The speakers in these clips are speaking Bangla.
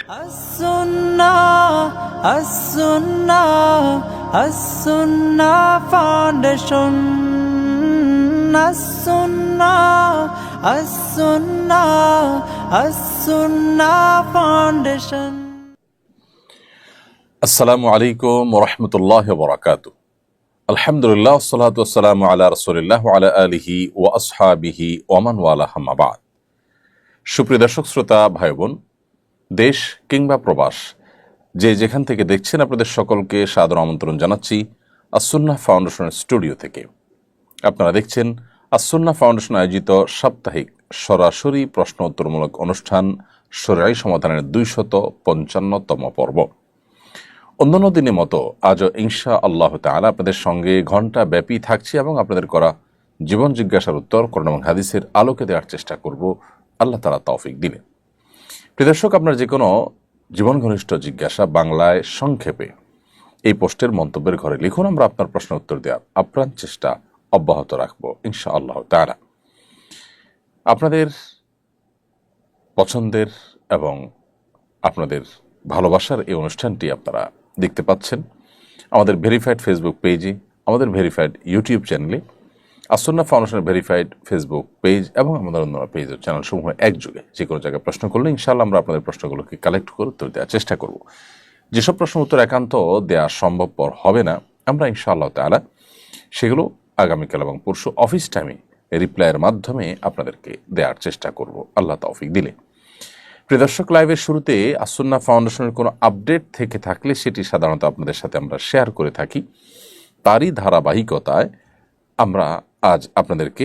As-Sunnah, As-Sunnah, As-Sunnah Foundation. As-Sunnah, As-Sunnah, As-Sunnah Foundation. আসসালামু আলাইকুম ওয়া রাহমাতুল্লাহি ওয়া বারাকাতুহু। আলহামদুলিল্লাহ ওয়াসসালাতু ওয়াসসালামু আলা রাসূলিল্লাহ ওয়া আলা আলিহি ওয়া আসহাবিহি ওয়া মান ওয়ালাহু আম্মা বা'দ। সুপ্রিয় দর্শক শ্রোতা ভাই বোন, দেশ কিংবা প্রবাস যে যেখান থেকে দেখছেন, আপনাদের সকলকে সাদর আমন্ত্রণ জানাচ্ছি আস-সুন্নাহ ফাউন্ডেশনের স্টুডিও থেকে। আপনারা দেখছেন আস-সুন্নাহ ফাউন্ডেশন আয়োজিত সাপ্তাহিক সরাসরি প্রশ্ন উত্তরমূলক অনুষ্ঠান শরঈ সমাধানের 255তম পর্ব। অন্যান্য দিনের মতো আজও ইনশা আল্লাহ তাআলা আপনাদের সঙ্গে ঘণ্টা ব্যাপী থাকছি এবং আপনাদের করা জীবন জিজ্ঞাসার উত্তর কোরআন এবং হাদিসের আলোকে দেওয়ার চেষ্টা করব, আল্লাহ তাআলা তৌফিক দিলে। প্রিয় দর্শক, আপনার যে কোনো জীবন ঘনিষ্ঠ জিজ্ঞাসা বাংলায় সংক্ষেপে এই পোস্টের মন্তব্যের ঘরে লিখুন। আমরা আপনার প্রশ্ন উত্তর দেওয়ার আপ্রাণ চেষ্টা অব্যাহত রাখব ইনশা আল্লাহ তাআলা। আপনাদের পছন্দের এবং আপনাদের ভালোবাসার এই অনুষ্ঠানটি আপনারা দেখতে পাচ্ছেন আমাদের ভেরিফাইড ফেসবুক পেজে, আমাদের ভেরিফাইড ইউটিউব চ্যানেলে, আস-সুন্নাহ ফাউন্ডেশনের ভেরিফাইড ফেসবুক পেজ এবং আমাদের অন্য পেজ ও চ্যানেলসমূহ একযোগে যে কোনো জায়গায় প্রশ্ন করলে ইনশাআল্লাহ আমরা আপনাদের প্রশ্নগুলোকে কালেক্ট করে উত্তর দেওয়ার চেষ্টা করব। যেসব প্রশ্ন উত্তর একান্ত দেওয়া সম্ভবপর হবে না, আমরা ইনশাআল্লাহ তাআলা সেগুলো আগামীকাল এবং পরশু অফিস টাইমে রিপ্লাইয়ের মাধ্যমে আপনাদেরকে দেওয়ার চেষ্টা করব, আল্লাহ তৌফিক দিলে। প্রিয় দর্শক, লাইভের শুরুতে আস-সুন্নাহ ফাউন্ডেশনের কোনো আপডেট থেকে থাকলে সেটি সাধারণত আপনাদের সাথে আমরা শেয়ার করে থাকি। তারই ধারাবাহিকতায় আমরা আজ আপনাদেরকে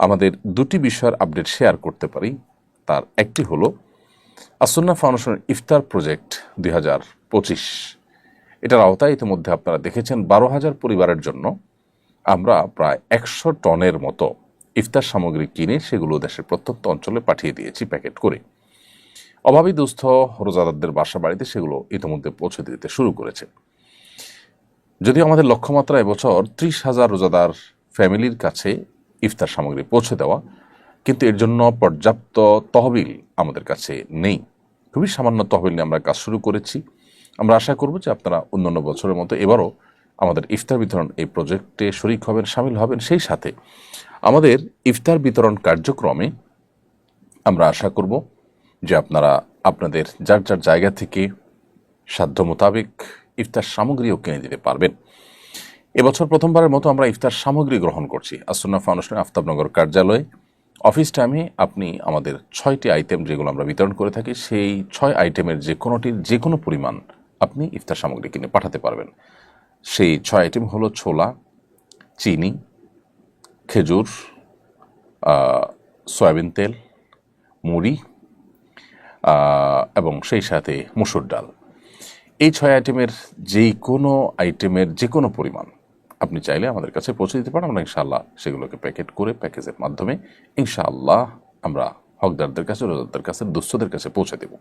আমাদের দুটি বিষয়ের আপডেট শেয়ার করতে পারি। তার একটি হলো আস-সুন্নাহ ফাউন্ডেশনের ইফতার প্রজেক্ট 2025। এটার আওতায় ইতিমধ্যে আপনারা দেখেছেন 12,000 পরিবারের জন্য আমরা প্রায় 100 টনের মতো ইফতার সামগ্রী কিনে সেগুলো দেশের প্রত্যন্ত অঞ্চলে পাঠিয়ে দিয়েছি প্যাকেট করে। অভাবী দুস্থ রোজাদারদের বাসা বাড়িতে সেগুলো ইতিমধ্যে পৌঁছে দিতে শুরু করেছে। যদিও আমাদের লক্ষ্যমাত্রা এবছর 30,000 রোজাদার ফ্যামিলির কাছে ইফতার সামগ্রী পৌঁছে দেওয়া, কিন্তু এর জন্য পর্যাপ্ত তহবিল আমাদের কাছে নেই। খুবই সামান্য তহবিল নিয়ে আমরা কাজ শুরু করেছি। আমরা আশা করব যে আপনারা অন্যান্য বছরের মতো এবারও আমাদের ইফতার বিতরণ এই প্রজেক্টে শরিক হবেন, সামিল হবেন। সেই সাথে আমাদের ইফতার বিতরণ কার্যক্রমে আমরা আশা করব যে আপনারা আপনাদের যার যার জায়গা থেকে সাধ্য মোতাবেক ইফতার সামগ্রীও কিনে দিতে পারবেন। এবছর প্রথমবারের মতো আমরা ইফতার সামগ্রী গ্রহণ করছি আস-সুন্নাহ ফাউন্ডেশনের আফতাবনগর কার্যালয়ে। অফিস টাইমে আপনি আমাদের 6টি আইটেম যেগুলো আমরা বিতরণ করে থাকি, সেই 6 আইটেমের যে কোনোটির যে কোনো পরিমাণ আপনি ইফতার সামগ্রী কিনে পাঠাতে পারবেন। সেই 6 আইটেম হলো ছোলা, চিনি, খেজুর, সয়াবিন তেল, মুড়ি এবং সেই সাথে মসুর ডাল। এই 6 আইটেমের যে কোনো পরিমাণ আপনি চাইলে আমাদের কাছে পৌঁছে দিতে পারেন। আমরা ইনশাআল্লাহ সেগুলোকে প্যাকেট করে প্যাকেজের মাধ্যমে ইনশাআল্লাহ আমরা হকদারদের কাছে, রোজাদারদের কাছে, দুস্থদের কাছে পৌঁছে দেব।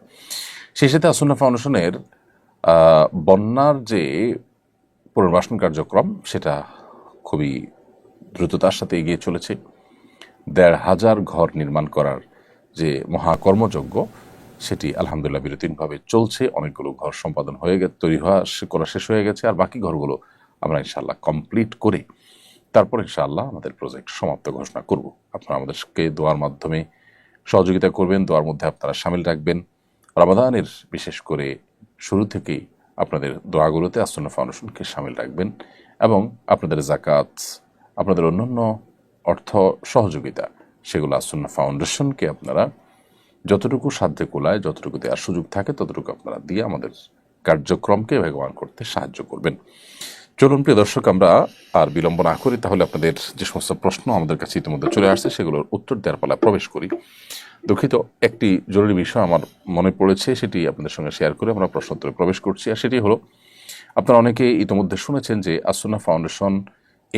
সেই সাথে আস-সুন্নাহ ফাউন্ডেশনের বন্যার যে পুনর্বাসন কার্যক্রম সেটা খুবই দ্রুততার সাথে এগিয়ে চলেছে। 1,500 ঘর নির্মাণ করার যে মহাকর্মযজ্ঞ সেটি আলহামদুলিল্লাহ বিরতিহীনভাবে চলছে। অনেকগুলো ঘর সম্পাদন হয়ে গেছে, করা শেষ হয়ে গেছে, আর বাকি ঘরগুলো আমরা ইনশাআল্লাহ কমপ্লিট করে তারপর ইনশাআল্লাহ আমাদের প্রজেক্ট সমাপ্ত ঘোষণা করব। আপনারা আমাদেরকে দোয়ার মাধ্যমে সহযোগিতা করবেন, দোয়ার মধ্যে আপনারা সামিল রাখবেন। রমাদানের বিশেষ করে শুরু থেকেই আপনাদের দোয়াগুলোতে আস-সুন্নাহ ফাউন্ডেশনকে সামিল রাখবেন এবং আপনাদের যাকাত, আপনাদের অন্যান্য অর্থ সহযোগিতা সেগুলো আস-সুন্নাহ ফাউন্ডেশনকে আপনারা যতটুকু সাধ্যে কোলায়, যতটুকু দেওয়ার সুযোগ থাকে ততটুকু আপনারা দিয়ে আমাদের কার্যক্রমকে বেগবান করতে সাহায্য করবেন। চলুন প্রিয় দর্শক, আমরা আর বিলম্ব না করি, তাহলে আপনাদের যে সমস্ত প্রশ্ন আমাদের কাছে ইতিমধ্যে চলে আসছে সেগুলোর উত্তর দেওয়ার পালা প্রবেশ করি। দুঃখিত, একটি জরুরি বিষয় আমার মনে পড়েছে, সেটি আপনাদের সঙ্গে শেয়ার করে আমরা প্রশ্ন উত্তরে প্রবেশ করছি। আর সেটি হলো, আপনারা অনেকে ইতিমধ্যে শুনেছেন যে আস-সুন্নাহ ফাউন্ডেশন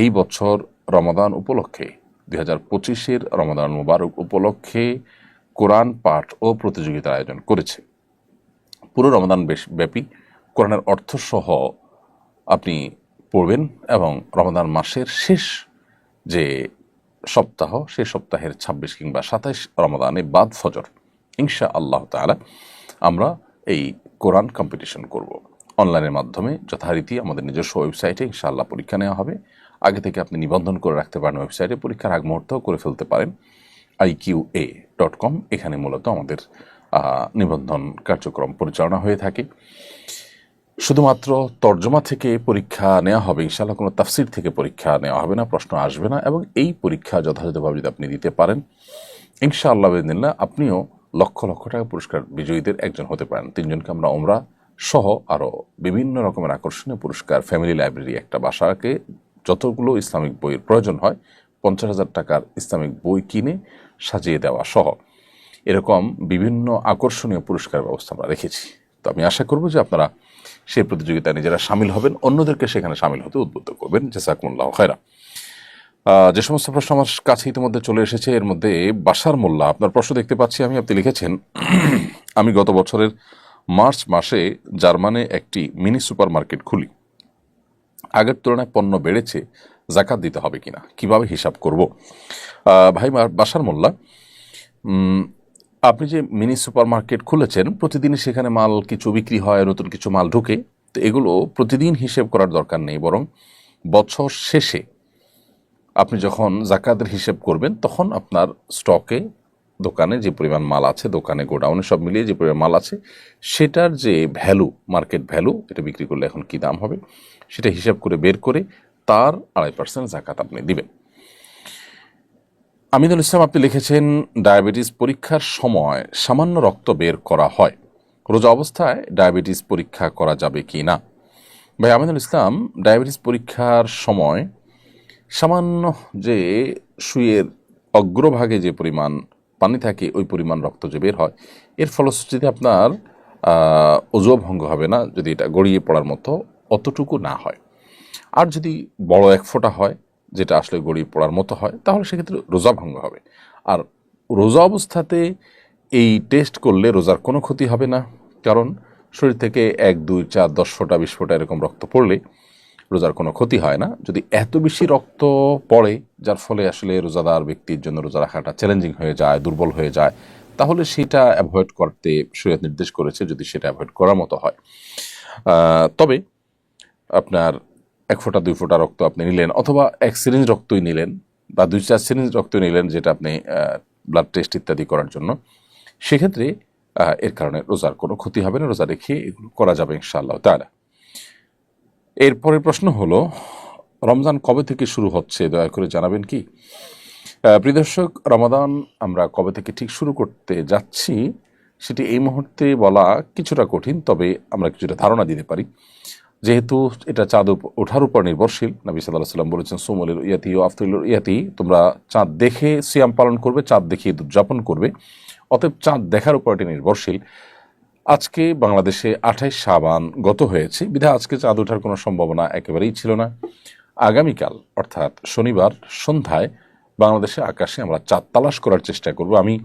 এই বছর রমাদান উপলক্ষে 2025-এর রমাদান মুবারক উপলক্ষে কোরআন পাঠ ও প্রতিযোগিতার আয়োজন করেছে। পুরো রমাদান ব্যাপী কোরআনের অর্থসহ আপনি পড়বেন এবং রমাদান মাসের শেষ যে সপ্তাহ, সেই সপ্তাহের 26 কিংবা 27 রমাদানে বাদ ফজর ইনশা আল্লাহ তাআলা আমরা এই কোরআন কম্পিটিশন করব অনলাইনের মাধ্যমে। যথারীতি আমাদের নিজস্ব ওয়েবসাইটে ইনশাআল্লাহ পরীক্ষা নেওয়া হবে। আগে থেকে আপনি নিবন্ধন করে রাখতে পারেন ওয়েবসাইটে, পরীক্ষার আগ মুহূর্তেও করে ফেলতে পারেন iqa.com। এখানে মূলত আমাদের নিবন্ধন কার্যক্রম পরিচালনা হয়ে থাকে। শুধুমাত্র তর্জমা থেকে পরীক্ষা নেওয়া হবে ইনশাআল্লাহ, কোনো তাফসির থেকে পরীক্ষা নেওয়া হবে না, প্রশ্ন আসবে না। এবং এই পরীক্ষা যথাযথভাবে যদি আপনি দিতে পারেন ইনশাআল্লাহ বিদিনিল্লাহ আপনিও লক্ষ লক্ষ টাকা পুরস্কার বিজয়ীদের একজন হতে পারেন। 3 জনকে আমরা ওমরা সহ আরও বিভিন্ন রকমের আকর্ষণীয় পুরস্কার, ফ্যামিলি লাইব্রেরি, একটা বাসাকে যতগুলো ইসলামিক বইয়ের প্রয়োজন হয় 50,000 টাকার ইসলামিক বই কিনে সাজিয়ে দেওয়া সহ এরকম বিভিন্ন আকর্ষণীয় পুরস্কার ব্যবস্থা আমরা রেখেছি। তো আমি আশা করব যে আপনারা সেই প্রতিযোগিতায় নিজেরা সামিল হবেন, অন্যদেরকে সেখানে সামিল হতে উদ্বুদ্ধ করবেন। জাযাকুমুল্লাহু খায়রা। যে সমস্ত প্রশ্ন আমার কাছে ইতিমধ্যে চলে এসেছে, এর মধ্যে বাশার মোল্লা আপনার প্রশ্ন দেখতে পাচ্ছি আমি, আপনি লিখেছেন আমি গত বছরের মার্চ মাসে জার্মানে একটি মিনি সুপার মার্কেট খুলি, আগের তুলনায় পণ্য বেড়েছে, জাকাত দিতে হবে কিনা, কিভাবে হিসাব করব? ভাই বাশার মোল্লা, আপনি যে মিনি সুপার মার্কেট খুলেছেন প্রতিদিনই সেখানে মাল কিছু বিক্রি হয়, নতুন কিছু মাল ঢুকে, তো এগুলো প্রতিদিন হিসেব করার দরকার নেই, বরং বছর শেষে আপনি যখন জাকাতের হিসেব করবেন তখন আপনার স্টকে দোকানে যে পরিমাণ মাল আছে, দোকানে গোডাউনে সব মিলিয়ে যে পরিমাণ মাল আছে সেটার যে ভ্যালু, মার্কেট ভ্যালু, এটা বিক্রি করলে এখন কী দাম হবে সেটা হিসাব করে বের করে তার 2.5% জাকাত আপনি দিবেন। আমিনুল ইসলাম আপনি লিখেছেন ডায়াবেটিস পরীক্ষার সময় সামান্য রক্ত বের করা হয়, রোজা অবস্থায় ডায়াবেটিস পরীক্ষা করা যাবে কি না? ভাই আমিনুল ইসলাম, ডায়াবেটিস পরীক্ষার সময় সামান্য যে সুইয়ের অগ্রভাগে যে পরিমাণ পানি থাকে ওই পরিমাণ রক্ত যে বের হয়, এর ফলশ্রুতিতে আপনার ওজু ভঙ্গ হবে না যদি এটা গড়িয়ে পড়ার মতো অতটুকু না হয়। আর যদি বড় 1 ফোঁটা হয় যেটা আসলে গড়িয়ে পড়ার মতো হয় তাহলে সেক্ষেত্রে রোজা ভঙ্গ হবে। আর রোজা অবস্থাতে এই টেস্ট করলে রোজার কোনো ক্ষতি হবে না, কারণ শরীর থেকে 1, 2, 4, 10 ফোঁটা 20 ফোঁটা এরকম রক্ত পড়লে রোজার কোনো ক্ষতি হয় না। যদি এত বেশি রক্ত পড়ে যার ফলে আসলে রোজাদার ব্যক্তির জন্য রোজা রাখাটা চ্যালেঞ্জিং হয়ে যায়, দুর্বল হয়ে যায়, তাহলে সেটা অ্যাভয়েড করতে শরীয়ত নির্দেশ করেছে যদি সেটা অ্যাভয়েড করার মতো হয়। তবে আপনার 1 ফোঁটা 2 ফোঁটা রক্ত আপনি নিলেন, অথবা 1 সিরিঞ্জ রক্তই নিলেন বা 2-4 সিরিঞ্জ রক্ত নিলেন যেটা আপনি ব্লাড টেস্ট ইত্যাদি করার জন্য, সেক্ষেত্রে এর কারণে রোজার কোনো ক্ষতি হবে না, রোজা রেখে এগুলো করা যাবে ইনশাআল্লাহ তাআলা। এরপরের প্রশ্ন হলো রমজান কবে থেকে শুরু হচ্ছে দয়া করে জানাবেন কি? প্রিয় দর্শক, রমাদান আমরা কবে থেকে ঠিক শুরু করতে যাচ্ছি সেটি এই মুহূর্তে বলা কিছুটা কঠিন, তবে আমরা কিছুটা ধারণা দিতে পারি। যেহেতু এটা চাঁদ ওঠার উপর নির্ভরশীল, নবী সাল্লাল্লাহু আলাইহি ওয়াসাল্লাম বলেছেন সুমুল ইয়াতি ও আফতুল ইয়াতি, তোমরা চাঁদ দেখে সিয়াম পালন করবে, চাঁদ দেখে ঈদ উদযাপন করবে, অতএব চাঁদ দেখার উপর এটি নির্ভরশীল। আজকে বাংলাদেশে 28 শাবান গত হয়েছে, বিধায় আজকে চাঁদ ওঠার কোনো সম্ভাবনা একেবারেই ছিল না। আগামীকাল অর্থাৎ শনিবার সন্ধ্যায় বাংলাদেশে আকাশে আমরা চাঁদ তালাশ করার চেষ্টা করব। আমি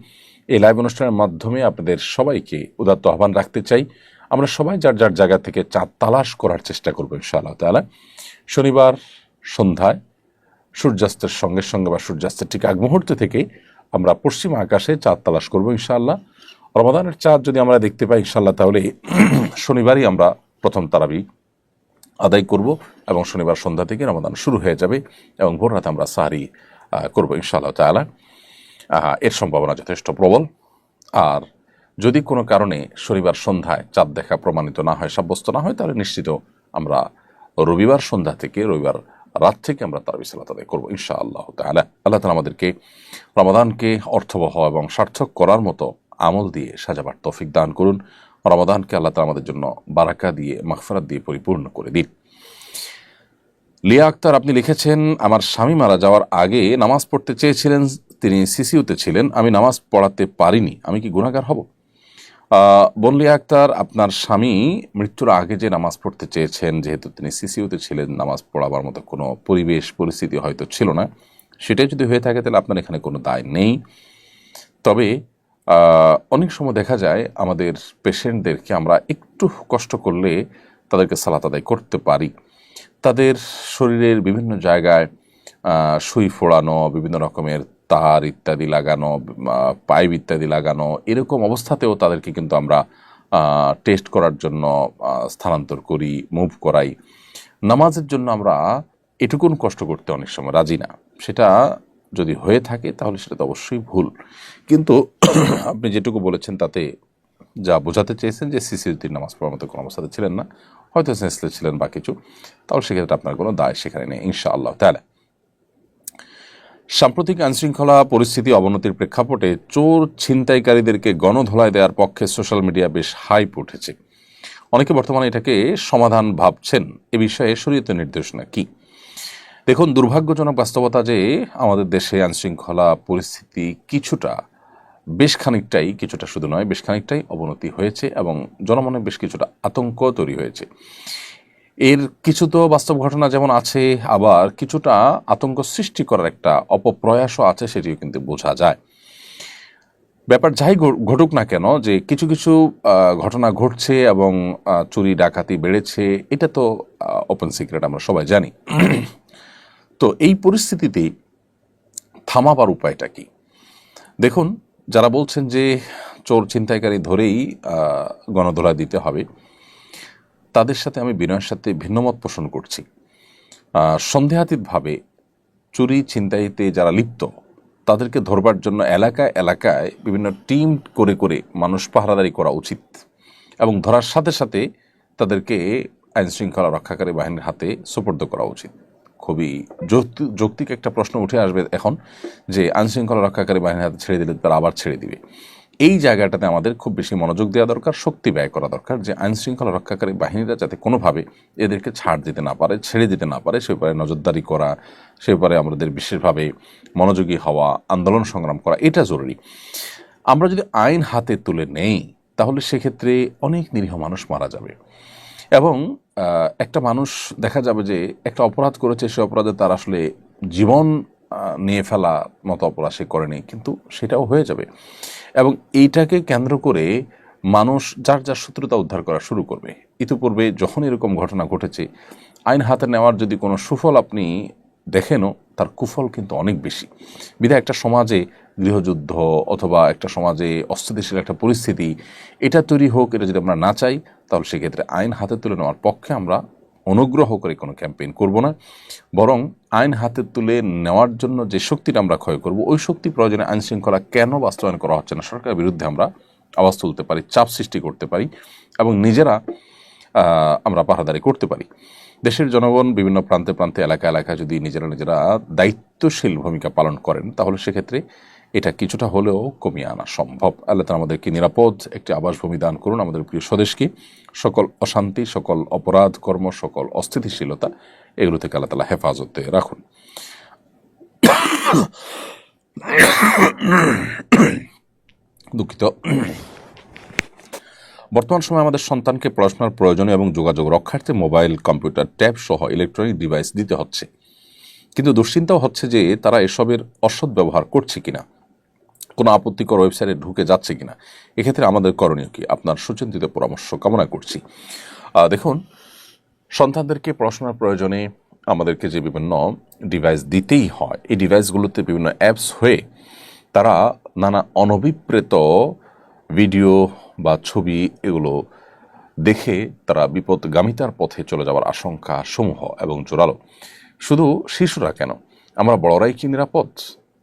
এই লাইভ অনুষ্ঠানের মাধ্যমে আপনাদের সবাইকে উদাত্ত আহ্বান রাখতে চাই, আমরা সবাই যার যার জায়গা থেকে চাঁদ তালাশ করার চেষ্টা করবো ইনশাআল্লাহ তাআলা। শনিবার সন্ধ্যায় সূর্যাস্তের সঙ্গে সঙ্গে বা সূর্যাস্তের ঠিক আগ মুহূর্তে থেকে আমরা পশ্চিম আকাশে চাঁদ তালাশ করবো ইনশাআল্লাহ। রমাদানের চাঁদ যদি আমরা দেখতে পাই ইনশাআল্লাহ তাহলে শনিবারই আমরা প্রথম তারাবি আদায় করব এবং শনিবার সন্ধ্যা থেকে রমাদান শুরু হয়ে যাবে এবং ভোর রাতে আমরা সাহারি করবো ইনশাআল্লাহ তাআলা। এর সম্ভাবনা যথেষ্ট প্রবল। আর যদি কোনো কারণে শনিবার সন্ধ্যায় চাঁদ দেখা প্রমাণিত না হয়, সাব্যস্ত না হয়, তাহলে নিশ্চিত আমরা রবিবার সন্ধ্যা থেকে, রবিবার রাত থেকে আমরা তারাবি সালাত আদায় করবো ইনশাআল্লাহ তাআলা। আল্লাহ তাআলা আমাদেরকে রমাদানকে অর্থবহ এবং সার্থক করার মতো আমল দিয়ে সাজাবার তৌফিক দান করুন। রমাদানকে আল্লাহ তাআলা আমাদের জন্য বারাকা দিয়ে, মাগফিরাত দিয়ে পরিপূর্ণ করে দিন। লিয়া আক্তার আপনি লিখেছেন আমার স্বামী মারা যাওয়ার আগে নামাজ পড়তে চেয়েছিলেন, তিনি সিসিউতে ছিলেন, আমি নামাজ পড়াতে পারিনি, আমি কি গুনাহগার হব? বোন লিয়া আক্তার, আপনার স্বামী মৃত্যুর আগে যে নামাজ পড়তে চেয়েছেন, যেহেতু তিনি সিসিউতে ছিলেন, নামাজ পড়াবার মতো কোনো পরিবেশ পরিস্থিতি হয়তো ছিল না, সেটাই যদি হয়ে থাকে তাহলে আপনার এখানে কোনো দায় নেই। তবে অনেক সময় দেখা যায় আমাদের পেশেন্টদেরকে আমরা একটু কষ্ট করলে তাদেরকে সালাত আদায় করতে পারি। তাদের শরীরের বিভিন্ন জায়গায় সুই ফোড়ানো, বিভিন্ন রকমের তার ইত্যাদি লাগানো, পাইপ ইত্যাদি লাগানো, এরকম অবস্থাতেও তাদেরকে কিন্তু আমরা টেস্ট করার জন্য স্থানান্তর করি, মুভ করাই। নামাজের জন্য আমরা এটুকুন কষ্ট করতে অনেক সময় রাজি না। সেটা যদি হয়ে থাকে তাহলে সেটা তো অবশ্যই ভুল। কিন্তু আপনি যেটুকু বলেছেন তাতে যা বোঝাতে চেয়েছেন যে সিসিউদ্দিন নামাজ পড়ার মতো কোনো অবস্থাতে ছিলেন না, হয়তো সেন্সলেস ছিলেন বা কিছু, তাহলে সেক্ষেত্রে আপনার কোনো দায় সেখানে নেই ইনশাআল্লাহ তাআলা। সাম্প্রতিক আইনশৃঙ্খলা পরিস্থিতি অবনতির প্রেক্ষাপটে চোর ছিনতাইকারীদেরকে গণধোলাই দেওয়ার পক্ষে সোশ্যাল মিডিয়া বেশ হাইপ উঠেছে। অনেকে বর্তমানে এটাকে সমাধান ভাবছেন। এ বিষয়ে শরীয়তের নির্দেশনা কি? দেখুন, দুর্ভাগ্যজনক বাস্তবতা যে আমাদের দেশে আইনশৃঙ্খলা পরিস্থিতি বেশ খানিকটাই শুধু নয়, বেশ খানিকটাই অবনতি হয়েছে এবং জনমনে বেশ কিছুটা আতঙ্ক তৈরি হয়েছে। এর কিছু তো বাস্তব ঘটনা যেমন আছে, আবার কিছুটা আতঙ্ক সৃষ্টি করার একটা অপপ্রয়াসও আছে, সেটিও কিন্তু বোঝা যায়। ব্যাপার যাই ঘটুক না কেন, যে কিছু কিছু ঘটনা ঘটছে এবং চুরি ডাকাতি বেড়েছে, এটা তো ওপেন সিক্রেট, আমরা সবাই জানি। তো এই পরিস্থিতিতে থামাবার উপায়টা কি? দেখুন, যারা বলছেন যে চোর ছিনতাইকারী ধরেই গণধোলাই দিতে হবে, তাদের সাথে আমি বিনয়ের সাথে ভিন্নমত পোষণ করছি। সন্দেহাতীতভাবে চুরি ছিনতাইতে যারা লিপ্ত তাদেরকে ধরবার জন্য এলাকায় এলাকায় বিভিন্ন টিম করে করে মানুষ পাহারাদারি করা উচিত এবং ধরার সাথে সাথে তাদেরকে আইনশৃঙ্খলা রক্ষাকারী বাহিনীর হাতে সোপর্দ করা উচিত। খুবই যৌক্তিক একটা প্রশ্ন উঠে আসবে এখন, যে আইনশৃঙ্খলা রক্ষাকারী বাহিনীর হাতে ছেড়ে দিলে তারা আবার ছেড়ে দিবে। এই জায়গাটাতে আমাদের খুব বেশি মনোযোগ দেওয়া দরকার, শক্তি ব্যয় করা দরকার, যে আইনশৃঙ্খলা রক্ষাকারী বাহিনীরা যাতে কোনোভাবে এদেরকে ছাড় দিতে না পারে, ছেড়ে দিতে না পারে, সে ব্যাপারে নজরদারি করা, সে ব্যাপারে আমাদের বিশেষভাবে মনোযোগী হওয়া, আন্দোলন সংগ্রাম করা, এটা জরুরি। আমরা যদি আইন হাতে তুলে নেই তাহলে সেক্ষেত্রে অনেক নিরীহ মানুষ মারা যাবে এবং একটা মানুষ দেখা যাবে যে একটা অপরাধ করেছে, সে অপরাধে তার আসলে জীবন নিয়ে ফেলা মতো অপরাধ সে করেনি, কিন্তু সেটাও হয়ে যাবে এবং এইটাকে কেন্দ্র করে মানুষ যার যার শত্রুতা উদ্ধার করা শুরু করবে। ইতিপূর্বে যখন এরকম ঘটনা ঘটেছে, আইন হাতে নেওয়ার যদি কোনো সুফল আপনি দেখেনও, তার কুফল কিন্তু অনেক বেশি। বিধায় একটা সমাজে গৃহযুদ্ধ অথবা একটা সমাজে অস্থিতিশীল একটা পরিস্থিতি এটা তৈরি হোক, এটা যদি আমরা না চাই, তাহলে সেক্ষেত্রে আইন হাতে তুলে নেওয়ার পক্ষে আমরা অনুগ্রহ করে কোনো ক্যাম্পেইন করব না, বরং আইন হাতে তুলে নেওয়ার জন্য যে শক্তিটা আমরা ক্ষয় করব, ওই শক্তি প্রয়োজনে আইন শৃঙ্খলা কেন বাস্তবায়ন করা হচ্ছে না সরকারের বিরুদ্ধে আমরা আওয়াজ তুলতে পারি, চাপ সৃষ্টি করতে পারি এবং নিজেরা আমরা পাহারাদারি করতে পারি। দেশের জনগণ বিভিন্ন প্রান্তে প্রান্তে এলাকা এলাকায় যদি নিজেরা দায়িত্বশীল ভূমিকা পালন করেন, তাহলে সেক্ষেত্রে এটা কিছুটা হলেও কমিয়ে আনা সম্ভব। আল্লাহ তাআলা আমাদেরকে নিরাপদ একটি আবাসভূমি দান করুন, আমাদের প্রিয় স্বদেশকে সকল অশান্তি, সকল অপরাধ কর্ম, সকল অস্থিতিশীলতা এগুলো থেকে আল্লাহ তাআলা হেফাজতে রাখুন। দুঃখিত। বর্তমান সময়ে আমাদের সন্তানকে পড়াশোনার প্রয়োজনীয় এবং যোগাযোগ রক্ষার্থে মোবাইল, কম্পিউটার, ট্যাব সহ ইলেকট্রনিক ডিভাইস দিতে হচ্ছে, কিন্তু দুশ্চিন্তাও হচ্ছে যে তারা এসবের অসৎ ব্যবহার করছে কিনা, কোনো আপত্তিকর ওয়েবসাইটে ঢুকে যাচ্ছে কিনা। এক্ষেত্রে আমাদের করণীয় কি? আপনার সুচিন্তিত পরামর্শ কামনা করছি। দেখুন, সন্তানদেরকে পড়াশোনার প্রয়োজনে আমাদেরকে যে বিভিন্ন ডিভাইস দিতেই হয়, এই ডিভাইসগুলোতে বিভিন্ন অ্যাপস হয়ে তারা নানা অনভিপ্রেত ভিডিও বা ছবি এগুলো দেখে তারা বিপদগামিতার পথে চলে যাওয়ার আশঙ্কা সমূহ এবং জোরালো। শুধু শিশুরা কেন, আমরা বড়রাই কি নিরাপদ?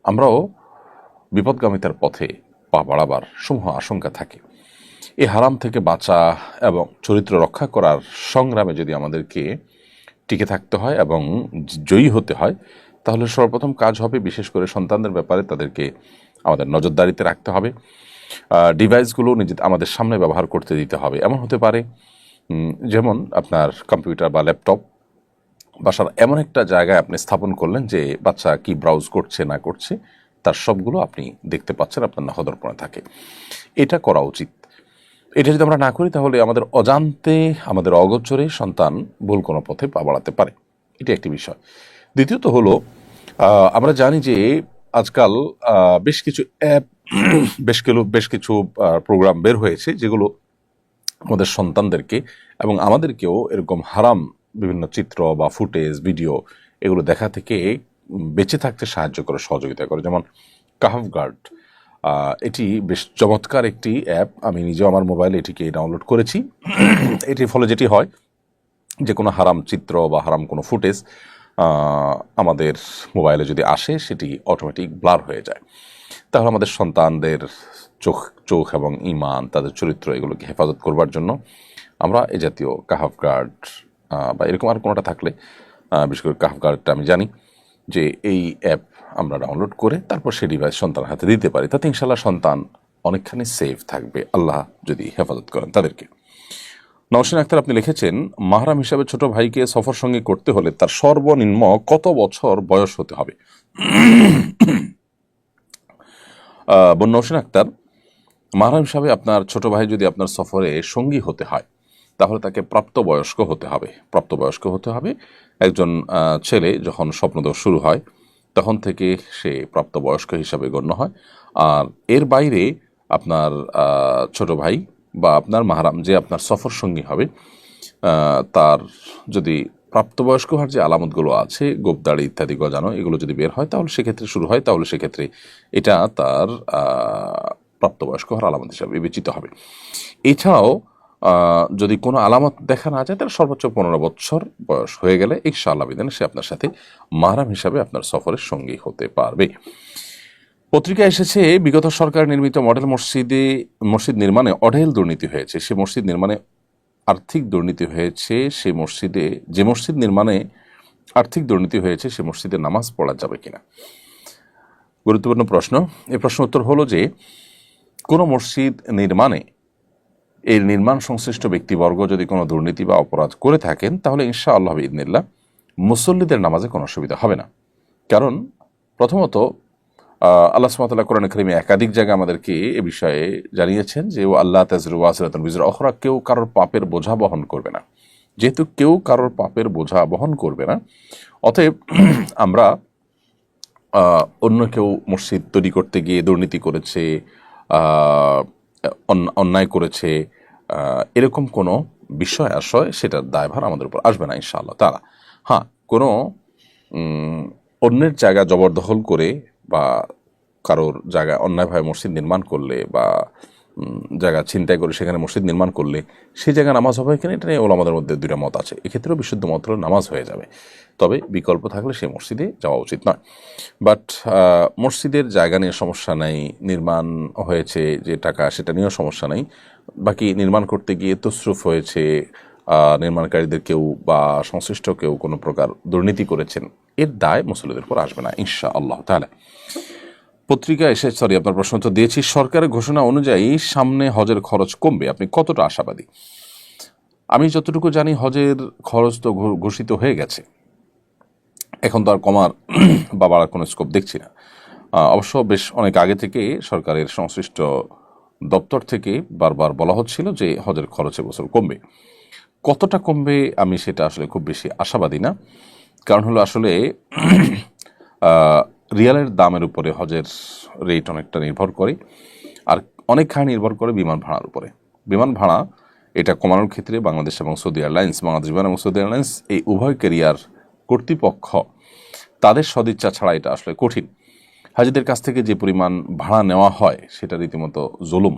আমরাও বিপদগামিতার পথে পা বাড়াবার সমূহ আশঙ্কা থাকে। এই হারাম থেকে বাঁচা এবং চরিত্র রক্ষা করার সংগ্রামে যদি আমাদেরকে টিকে থাকতে হয় এবং জয়ী হতে হয়, তাহলে সর্বপ্রথম কাজ হবে বিশেষ করে সন্তানদের ব্যাপারে তাদেরকে আমাদের নজরদারিতে রাখতে হবে। ডিভাইসগুলো আমাদের সামনে ব্যবহার করতে দিতে হবে। এমন হতে পারে যেমন আপনার কম্পিউটার বা ল্যাপটপ বাসার এমন একটা জায়গায় আপনি স্থাপন করলেন যে বাচ্চা কি ব্রাউজ করছে না করছে তার সবগুলো আপনি দেখতে পাচ্ছেন, আপনার নখদর্পণে থাকে। এটা করা উচিত। এটা যদি আমরা না করি তাহলে আমাদের অজান্তে, আমাদের অগোচরে সন্তান ভুল কোনো পথে পা বাড়াতে পারে। এটা একটি বিষয়। দ্বিতীয়ত হলো, আমরা জানি যে আজকাল বেশ কিছু অ্যাপ, বেশ কিছু প্রোগ্রাম বের হয়েছে যেগুলো আমাদের সন্তানদেরকে এবং আমাদেরকেও এরকম হারাম বিভিন্ন চিত্র বা ফুটেজ, ভিডিও এগুলো দেখা থেকে বেঁচে থাকতে সাহায্য করে, সহযোগিতা করে। যেমন কাহফ গার্ড, এটি বেশ চমৎকার একটি অ্যাপ। আমি নিজেও আমার মোবাইলে এটিকে ডাউনলোড করেছি। এটির ফলে যেটি হয়, যে কোনো হারাম চিত্র বা হারাম কোনো ফুটেজ আমাদের মোবাইলে যদি আসে, সেটি অটোমেটিক ব্লার হয়ে যায়। তাহলে আমাদের সন্তানদের চোখ এবং ঈমান, তাদের চরিত্র, এগুলোকে হেফাজত করবার জন্য আমরা এই জাতীয় কাহাফ গার্ড বা এরকম আর কোনোটা থাকলে, বিশেষ করে কাহাফ গার্ডটা আমি জানি যে এই অ্যাপ আমরা ডাউনলোড করে তারপর সেই ডিভাইস সন্তানের হাতে দিতে পারি। তাতে ইনশাল্লাহ সন্তান অনেকখানি সেফ থাকবে, আল্লাহ যদি হেফাজত করেন তাদেরকে। নওশিন আক্তার, আপনি লিখেছেন, মাহরাম হিসাবে ছোট ভাইকে সফর সঙ্গী করতে হলে তার সর্বনিম্ন কত বছর বয়স হতে হবে? বোন নওশিন আক্তার, মাহরাম হিসাবে আপনার ছোট ভাই যদি আপনার সফরে সঙ্গী হতে হয়, তাহলে তাকে প্রাপ্তবয়স্ক হতে হবে। প্রাপ্তবয়স্ক হতে হবে। একজন ছেলে যখন স্বপ্নদোষ শুরু হয় তখন থেকে সে প্রাপ্তবয়স্ক হিসাবে গণ্য হয়। আর এর বাইরে আপনার ছোট ভাই বা আপনার মাহরাম যে আপনার সফর সঙ্গী হবে, তার যদি প্রাপ্তবয়স্ক হওয়ার যে আলামতগুলো আছে, গোপদাড়ি ইত্যাদি গজানো, এগুলো যদি বের হয় তাহলে সেক্ষেত্রে শুরু হয়, তাহলে সেক্ষেত্রে এটা তার প্রাপ্তবয়স্ক হওয়ার আলামত হিসাবে বিবেচিত হবে। এছাড়াও যদি কোনো আলামত দেখা না যায়, তাহলে সর্বোচ্চ 15 বছর বয়স হয়ে গেলে ইনশাআল্লাহ বিধানে সে আপনার সাথে মাহরাম হিসাবে আপনার সফরের সঙ্গী হতে পারবে। পত্রিকায় এসেছে, বিগত সরকার নির্মিত মডেল মসজিদ নির্মাণে অঢেল দুর্নীতি হয়েছে। সে মসজিদ নির্মাণে আর্থিক দুর্নীতি হয়েছে। যে মসজিদ নির্মাণে আর্থিক দুর্নীতি হয়েছে, সে মসজিদে নামাজ পড়া যাবে কিনা? গুরুত্বপূর্ণ প্রশ্ন। এই প্রশ্ন উত্তর হলো যে, কোনো মসজিদ নির্মাণে এর নির্মাণ সংশ্লিষ্ট ব্যক্তিবর্গ যদি কোনো দুর্নীতি বা অপরাধ করে থাকেন, তাহলে ইনশাআল্লাহ বিইذনিল্লাহ মুসল্লিদের নামাজে কোনো অসুবিধা হবে না। কারণ প্রথমত আল্লাহ সুবহানাহু ওয়া তাআলা কোরআনে কারিমে একাধিক জায়গায় আমাদেরকে এ বিষয়ে জানিয়েছেন যে, ও আল্লাহ তাযরু ওয়াজিরাতুন বিজরা উখরা, কেউ কারোর পাপের বোঝা বহন করবে না। যেহেতু কেউ কারোর পাপের বোঝা বহন করবে না, অতএব আমরা অন্য কেউ মসজিদ তৈরি করতে গিয়ে দুর্নীতি করেছে, অন্যায় করেছে, এরকম কোনো বিষয় আশয়, সেটার দায়ভার আমাদের উপর আসবে না ইনশাআল্লাহ তাআলা। হ্যাঁ, কোনো অন্যের জায়গা জবরদখল করে বা কারোর জায়গায় অন্যায়ভাবে মসজিদ নির্মাণ করলে বা জায়গা ছিনতাই করে সেখানে মসজিদ নির্মাণ করলে সেই জায়গায় নামাজ হবে কিনা, এটা নিয়ে ওলামাদের মধ্যে দুইটা মত আছে। এক্ষেত্রেও বিশুদ্ধ মত হলো নামাজ হয়ে যাবে, তবে বিকল্প থাকলে সেই মসজিদে যাওয়া উচিত নয়। বাট মসজিদের জায়গা নিয়ে সমস্যা নাই, নির্মাণ হয়েছে যে টাকা সেটা নিয়েও সমস্যা নাই, বাকি নির্মাণ করতে গিয়ে তসরুফ হয়েছে, নির্মাণকারীদের কেউ বা সংশ্লিষ্ট কেউ কোনো প্রকার দুর্নীতি করেছেন, এর দায় মুসল্লিদের উপর আসবে না ইনশাআল্লাহ তাআলা। পত্রিকা এসে আপনার প্রশ্ন তো দিয়েছি। সরকারের ঘোষণা অনুযায়ী সামনে হজের খরচ কমবে, আপনি কতটা আশাবাদী? আমি যতটুকু জানি হজের খরচ তো ঘোষিত হয়ে গেছে, এখন তো আর কমার বা বাড়ার কোনো স্কোপ দেখছি না। অবশ্য বেশ অনেক আগে থেকে সরকারের সংশ্লিষ্ট দপ্তর থেকে বারবার বলা হচ্ছিল যে হজের খরচ এবছর কমবে। কতটা কমবে আমি সেটা আসলে খুব বেশি আশাবাদী না। কারণ হলো আসলে রিয়ালের দামের উপরে হজের রেট অনেকটা নির্ভর করে, আর অনেকখানি নির্ভর করে বিমান ভাড়ার উপরে। বিমান ভাড়া এটা কমানোর ক্ষেত্রে বাংলাদেশ এবং সৌদি এয়ারলাইন্স, বাংলাদেশ বিমান এবং সৌদি এয়ারলাইন্স, এই উভয় ক্যারিয়ার কর্তৃপক্ষ তাদের সদিচ্ছা ছাড়া এটা আসলে কঠিন। হাজিদের কাছ থেকে যে পরিমাণ ভাড়া নেওয়া হয় সেটা রীতিমতো জুলুম।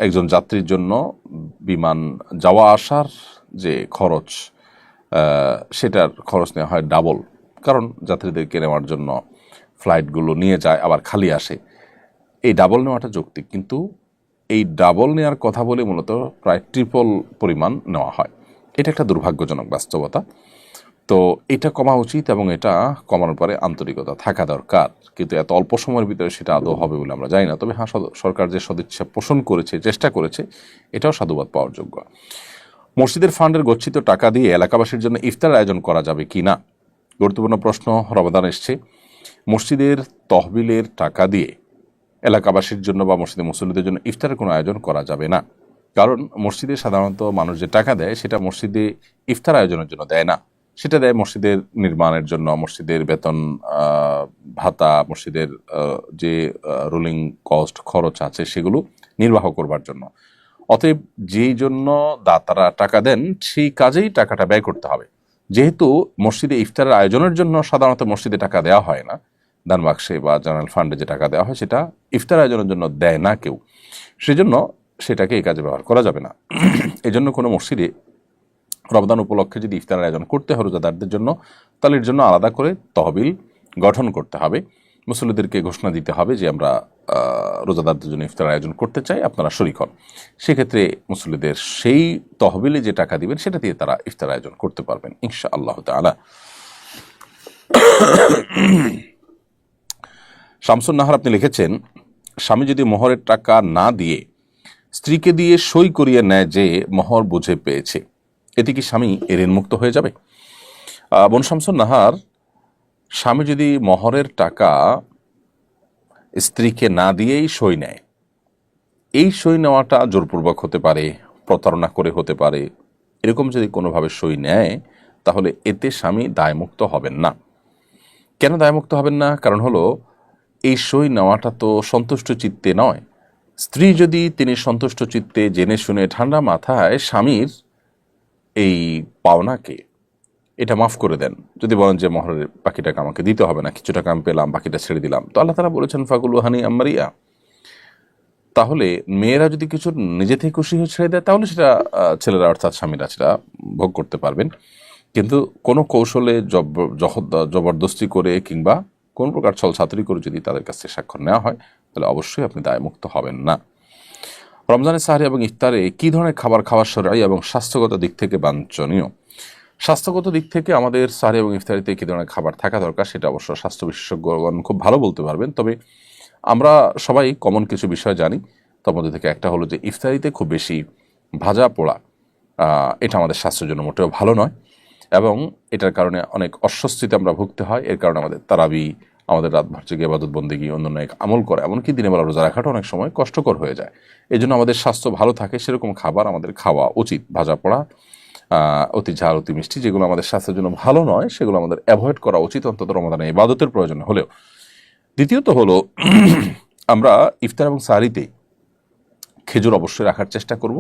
একজন যাত্রীর জন্য বিমান যাওয়া আসার যে খরচ, সেটার খরচ নেওয়া হয় ডাবল। কারণ যাত্রীদেরকে নেওয়ার জন্য ফ্লাইটগুলো নিয়ে যায় আবার খালি আসে, এই ডাবল নেওয়াটা যৌক্তিক, কিন্তু এই ডাবল নেওয়ার কথা বলে মূলত প্রায় ট্রিপল পরিমাণ নেওয়া হয়। এটা একটা দুর্ভাগ্যজনক বাস্তবতা। তো এটা কমা উচিত এবং এটা কমানোর পরে আন্তরিকতা থাকা দরকার, কিন্তু এত অল্প সময়ের ভিতরে সেটা আদৌ হবে বলে আমরা জানি না। তবে হ্যাঁ, সরকার যে সদিচ্ছা পোষণ করেছে, চেষ্টা করেছে, এটাও সাধুবাদ পাওয়ার যোগ্য। মসজিদের ফান্ডের গচ্ছিত টাকা দিয়ে এলাকাবাসীর জন্য ইফতার আয়োজন করা যাবে কি না? গুরুত্বপূর্ণ প্রশ্ন। রমাদান এসছে, মসজিদের তহবিলের টাকা দিয়ে এলাকাবাসীর জন্য বা মসজিদের মুসল্লিদের জন্য ইফতারের কোনো আয়োজন করা যাবে না। কারণ মসজিদে সাধারণত মানুষ যে টাকা দেয় সেটা মসজিদে ইফতার আয়োজনের জন্য দেয় না, সেটা দেয় মসজিদের নির্মাণের জন্য, মসজিদের বেতন ভাতা, মসজিদের যে রুলিং কস্ট খরচ আছে সেগুলো নির্বাহ করবার জন্য। অতএব যেই জন্য দাতারা টাকা দেন সেই কাজেই টাকাটা ব্যয় করতে হবে। যেহেতু মসজিদে ইফতারের আয়োজনের জন্য সাধারণত মসজিদে টাকা দেওয়া হয় না, দান বাক্সে বা জেনারেল ফান্ডে যে টাকা দেওয়া হয় সেটা ইফতার আয়োজনের জন্য দেয় না কেউ, সেজন্য সেটাকে এই কাজে ব্যবহার করা যাবে না। এই জন্য কোনো মসজিদে রমজান উপলক্ষে যদি ইফতার আয়োজন করতে হয় রোজাদারদের জন্য, তাহলে এর জন্য আলাদা করে তহবিল গঠন করতে হবে, মুসল্লিদেরকে ঘোষণা দিতে হবে যে আমরা রোজাদারদের জন্য ইফতার আয়োজন করতে চাই, আপনারা শরীক হন। সেক্ষেত্রে মুসল্লিদের সেই তহবিলে যে টাকা দিবেন সেটা দিয়ে তারা ইফতার আয়োজন করতে পারবেন ইনশাআল্লাহ তাআলা। শামসুন নাহার আপনি লিখেছেন, স্বামী যদি মোহরের টাকা না দিয়ে স্ত্রীকে দিয়ে সই করিয়ে নেয় যে মোহর বুঝে পেয়েছে, এতে কি স্বামী ঋণ মুক্ত হয়ে যাবে? বোন শামসুন নাহার, স্বামী যদি মোহরের টাকা স্ত্রীকে না দিয়েই সই নেয়, এই সই নেওয়াটা জোরপূর্বক হতে পারে, প্রতারণা করে হতে পারে, এরকম যদি কোনোভাবে সই নেয় তাহলে এতে স্বামী দায়মুক্ত হবেন না। কেন দায়মুক্ত হবেন না? কারণ হলো এই সই নেওয়াটা তো সন্তুষ্ট চিত্তে নয়। স্ত্রী যদি তিনি সন্তুষ্ট চিত্তে জেনে শুনে ঠান্ডা মাথায় স্বামীর এই পাওনাকে এটা মাফ করে দেন, যদি বলেন যে মোহরের বাকি টাকা আমাকে দিতে হবে না, কিছু টাকা আমি পেলাম বাকিটা ছেড়ে দিলাম, তো আল্লাহ তাআলা বলেছেন ফাকুলু হানি আম্মারিয়া, তাহলে মেয়েরা যদি কিছু নিজে থেকে খুশি হয়ে ছেড়ে দেয় তাহলে সেটা ছেলেরা অর্থাৎ স্বামীরা সেটা ভোগ করতে পারবেন। কিন্তু কোনো কৌশলে জবরদস্তি করে কিংবা কোন প্রকার ছল ছাতুরি করে যদি তাদের কাছ থেকে স্বাক্ষর নেওয়া হয় তাহলে অবশ্যই আপনি দায়মুক্ত হবেন না। রমজানের সাহরি এবং ইফতারে কী ধরনের খাবার খাওয়া শরঈ এবং স্বাস্থ্যগত দিক থেকে বাঞ্ছনীয়? স্বাস্থ্যগত দিক থেকে আমাদের সাহরি এবং ইফতারিতে কী ধরনের খাবার থাকা দরকার সেটা অবশ্য স্বাস্থ্য বিশেষজ্ঞগণ খুব ভালো বলতে পারবেন। তবে আমরা সবাই কমন কিছু বিষয় জানি, তার মধ্যে থেকে একটা হলো যে ইফতারিতে খুব বেশি ভাজা পোড়া এটা আমাদের স্বাস্থ্যের জন্য মোটেও ভালো নয়, এবং এটার কারণে অনেক অস্বস্তিতে আমরা ভুগতে হয়। এর কারণে আমাদের তারাবি, আমাদের রাতভর জেগে ইবাদত বন্দেগী, অন্যান্য এক আমল করে, এমনকি দিনের বেলা রোজা রাখাটা অনেক সময় কষ্টকর হয়ে যায়। এই জন্য আমাদের স্বাস্থ্য ভালো থাকে সেরকম খাবার আমাদের খাওয়া উচিত। ভাজা পোড়া, অতি ঝাল, অতি মিষ্টি, যেগুলো আমাদের স্বাস্থ্যের জন্য ভালো নয় সেগুলো আমাদের অ্যাভয়েড করা উচিত, অন্তত রমাদানে ইবাদতের প্রয়োজন হলেও। দ্বিতীয়ত হলো আমরা ইফতার এবং সাহরিতে খেজুর অবশ্যই রাখার চেষ্টা করব।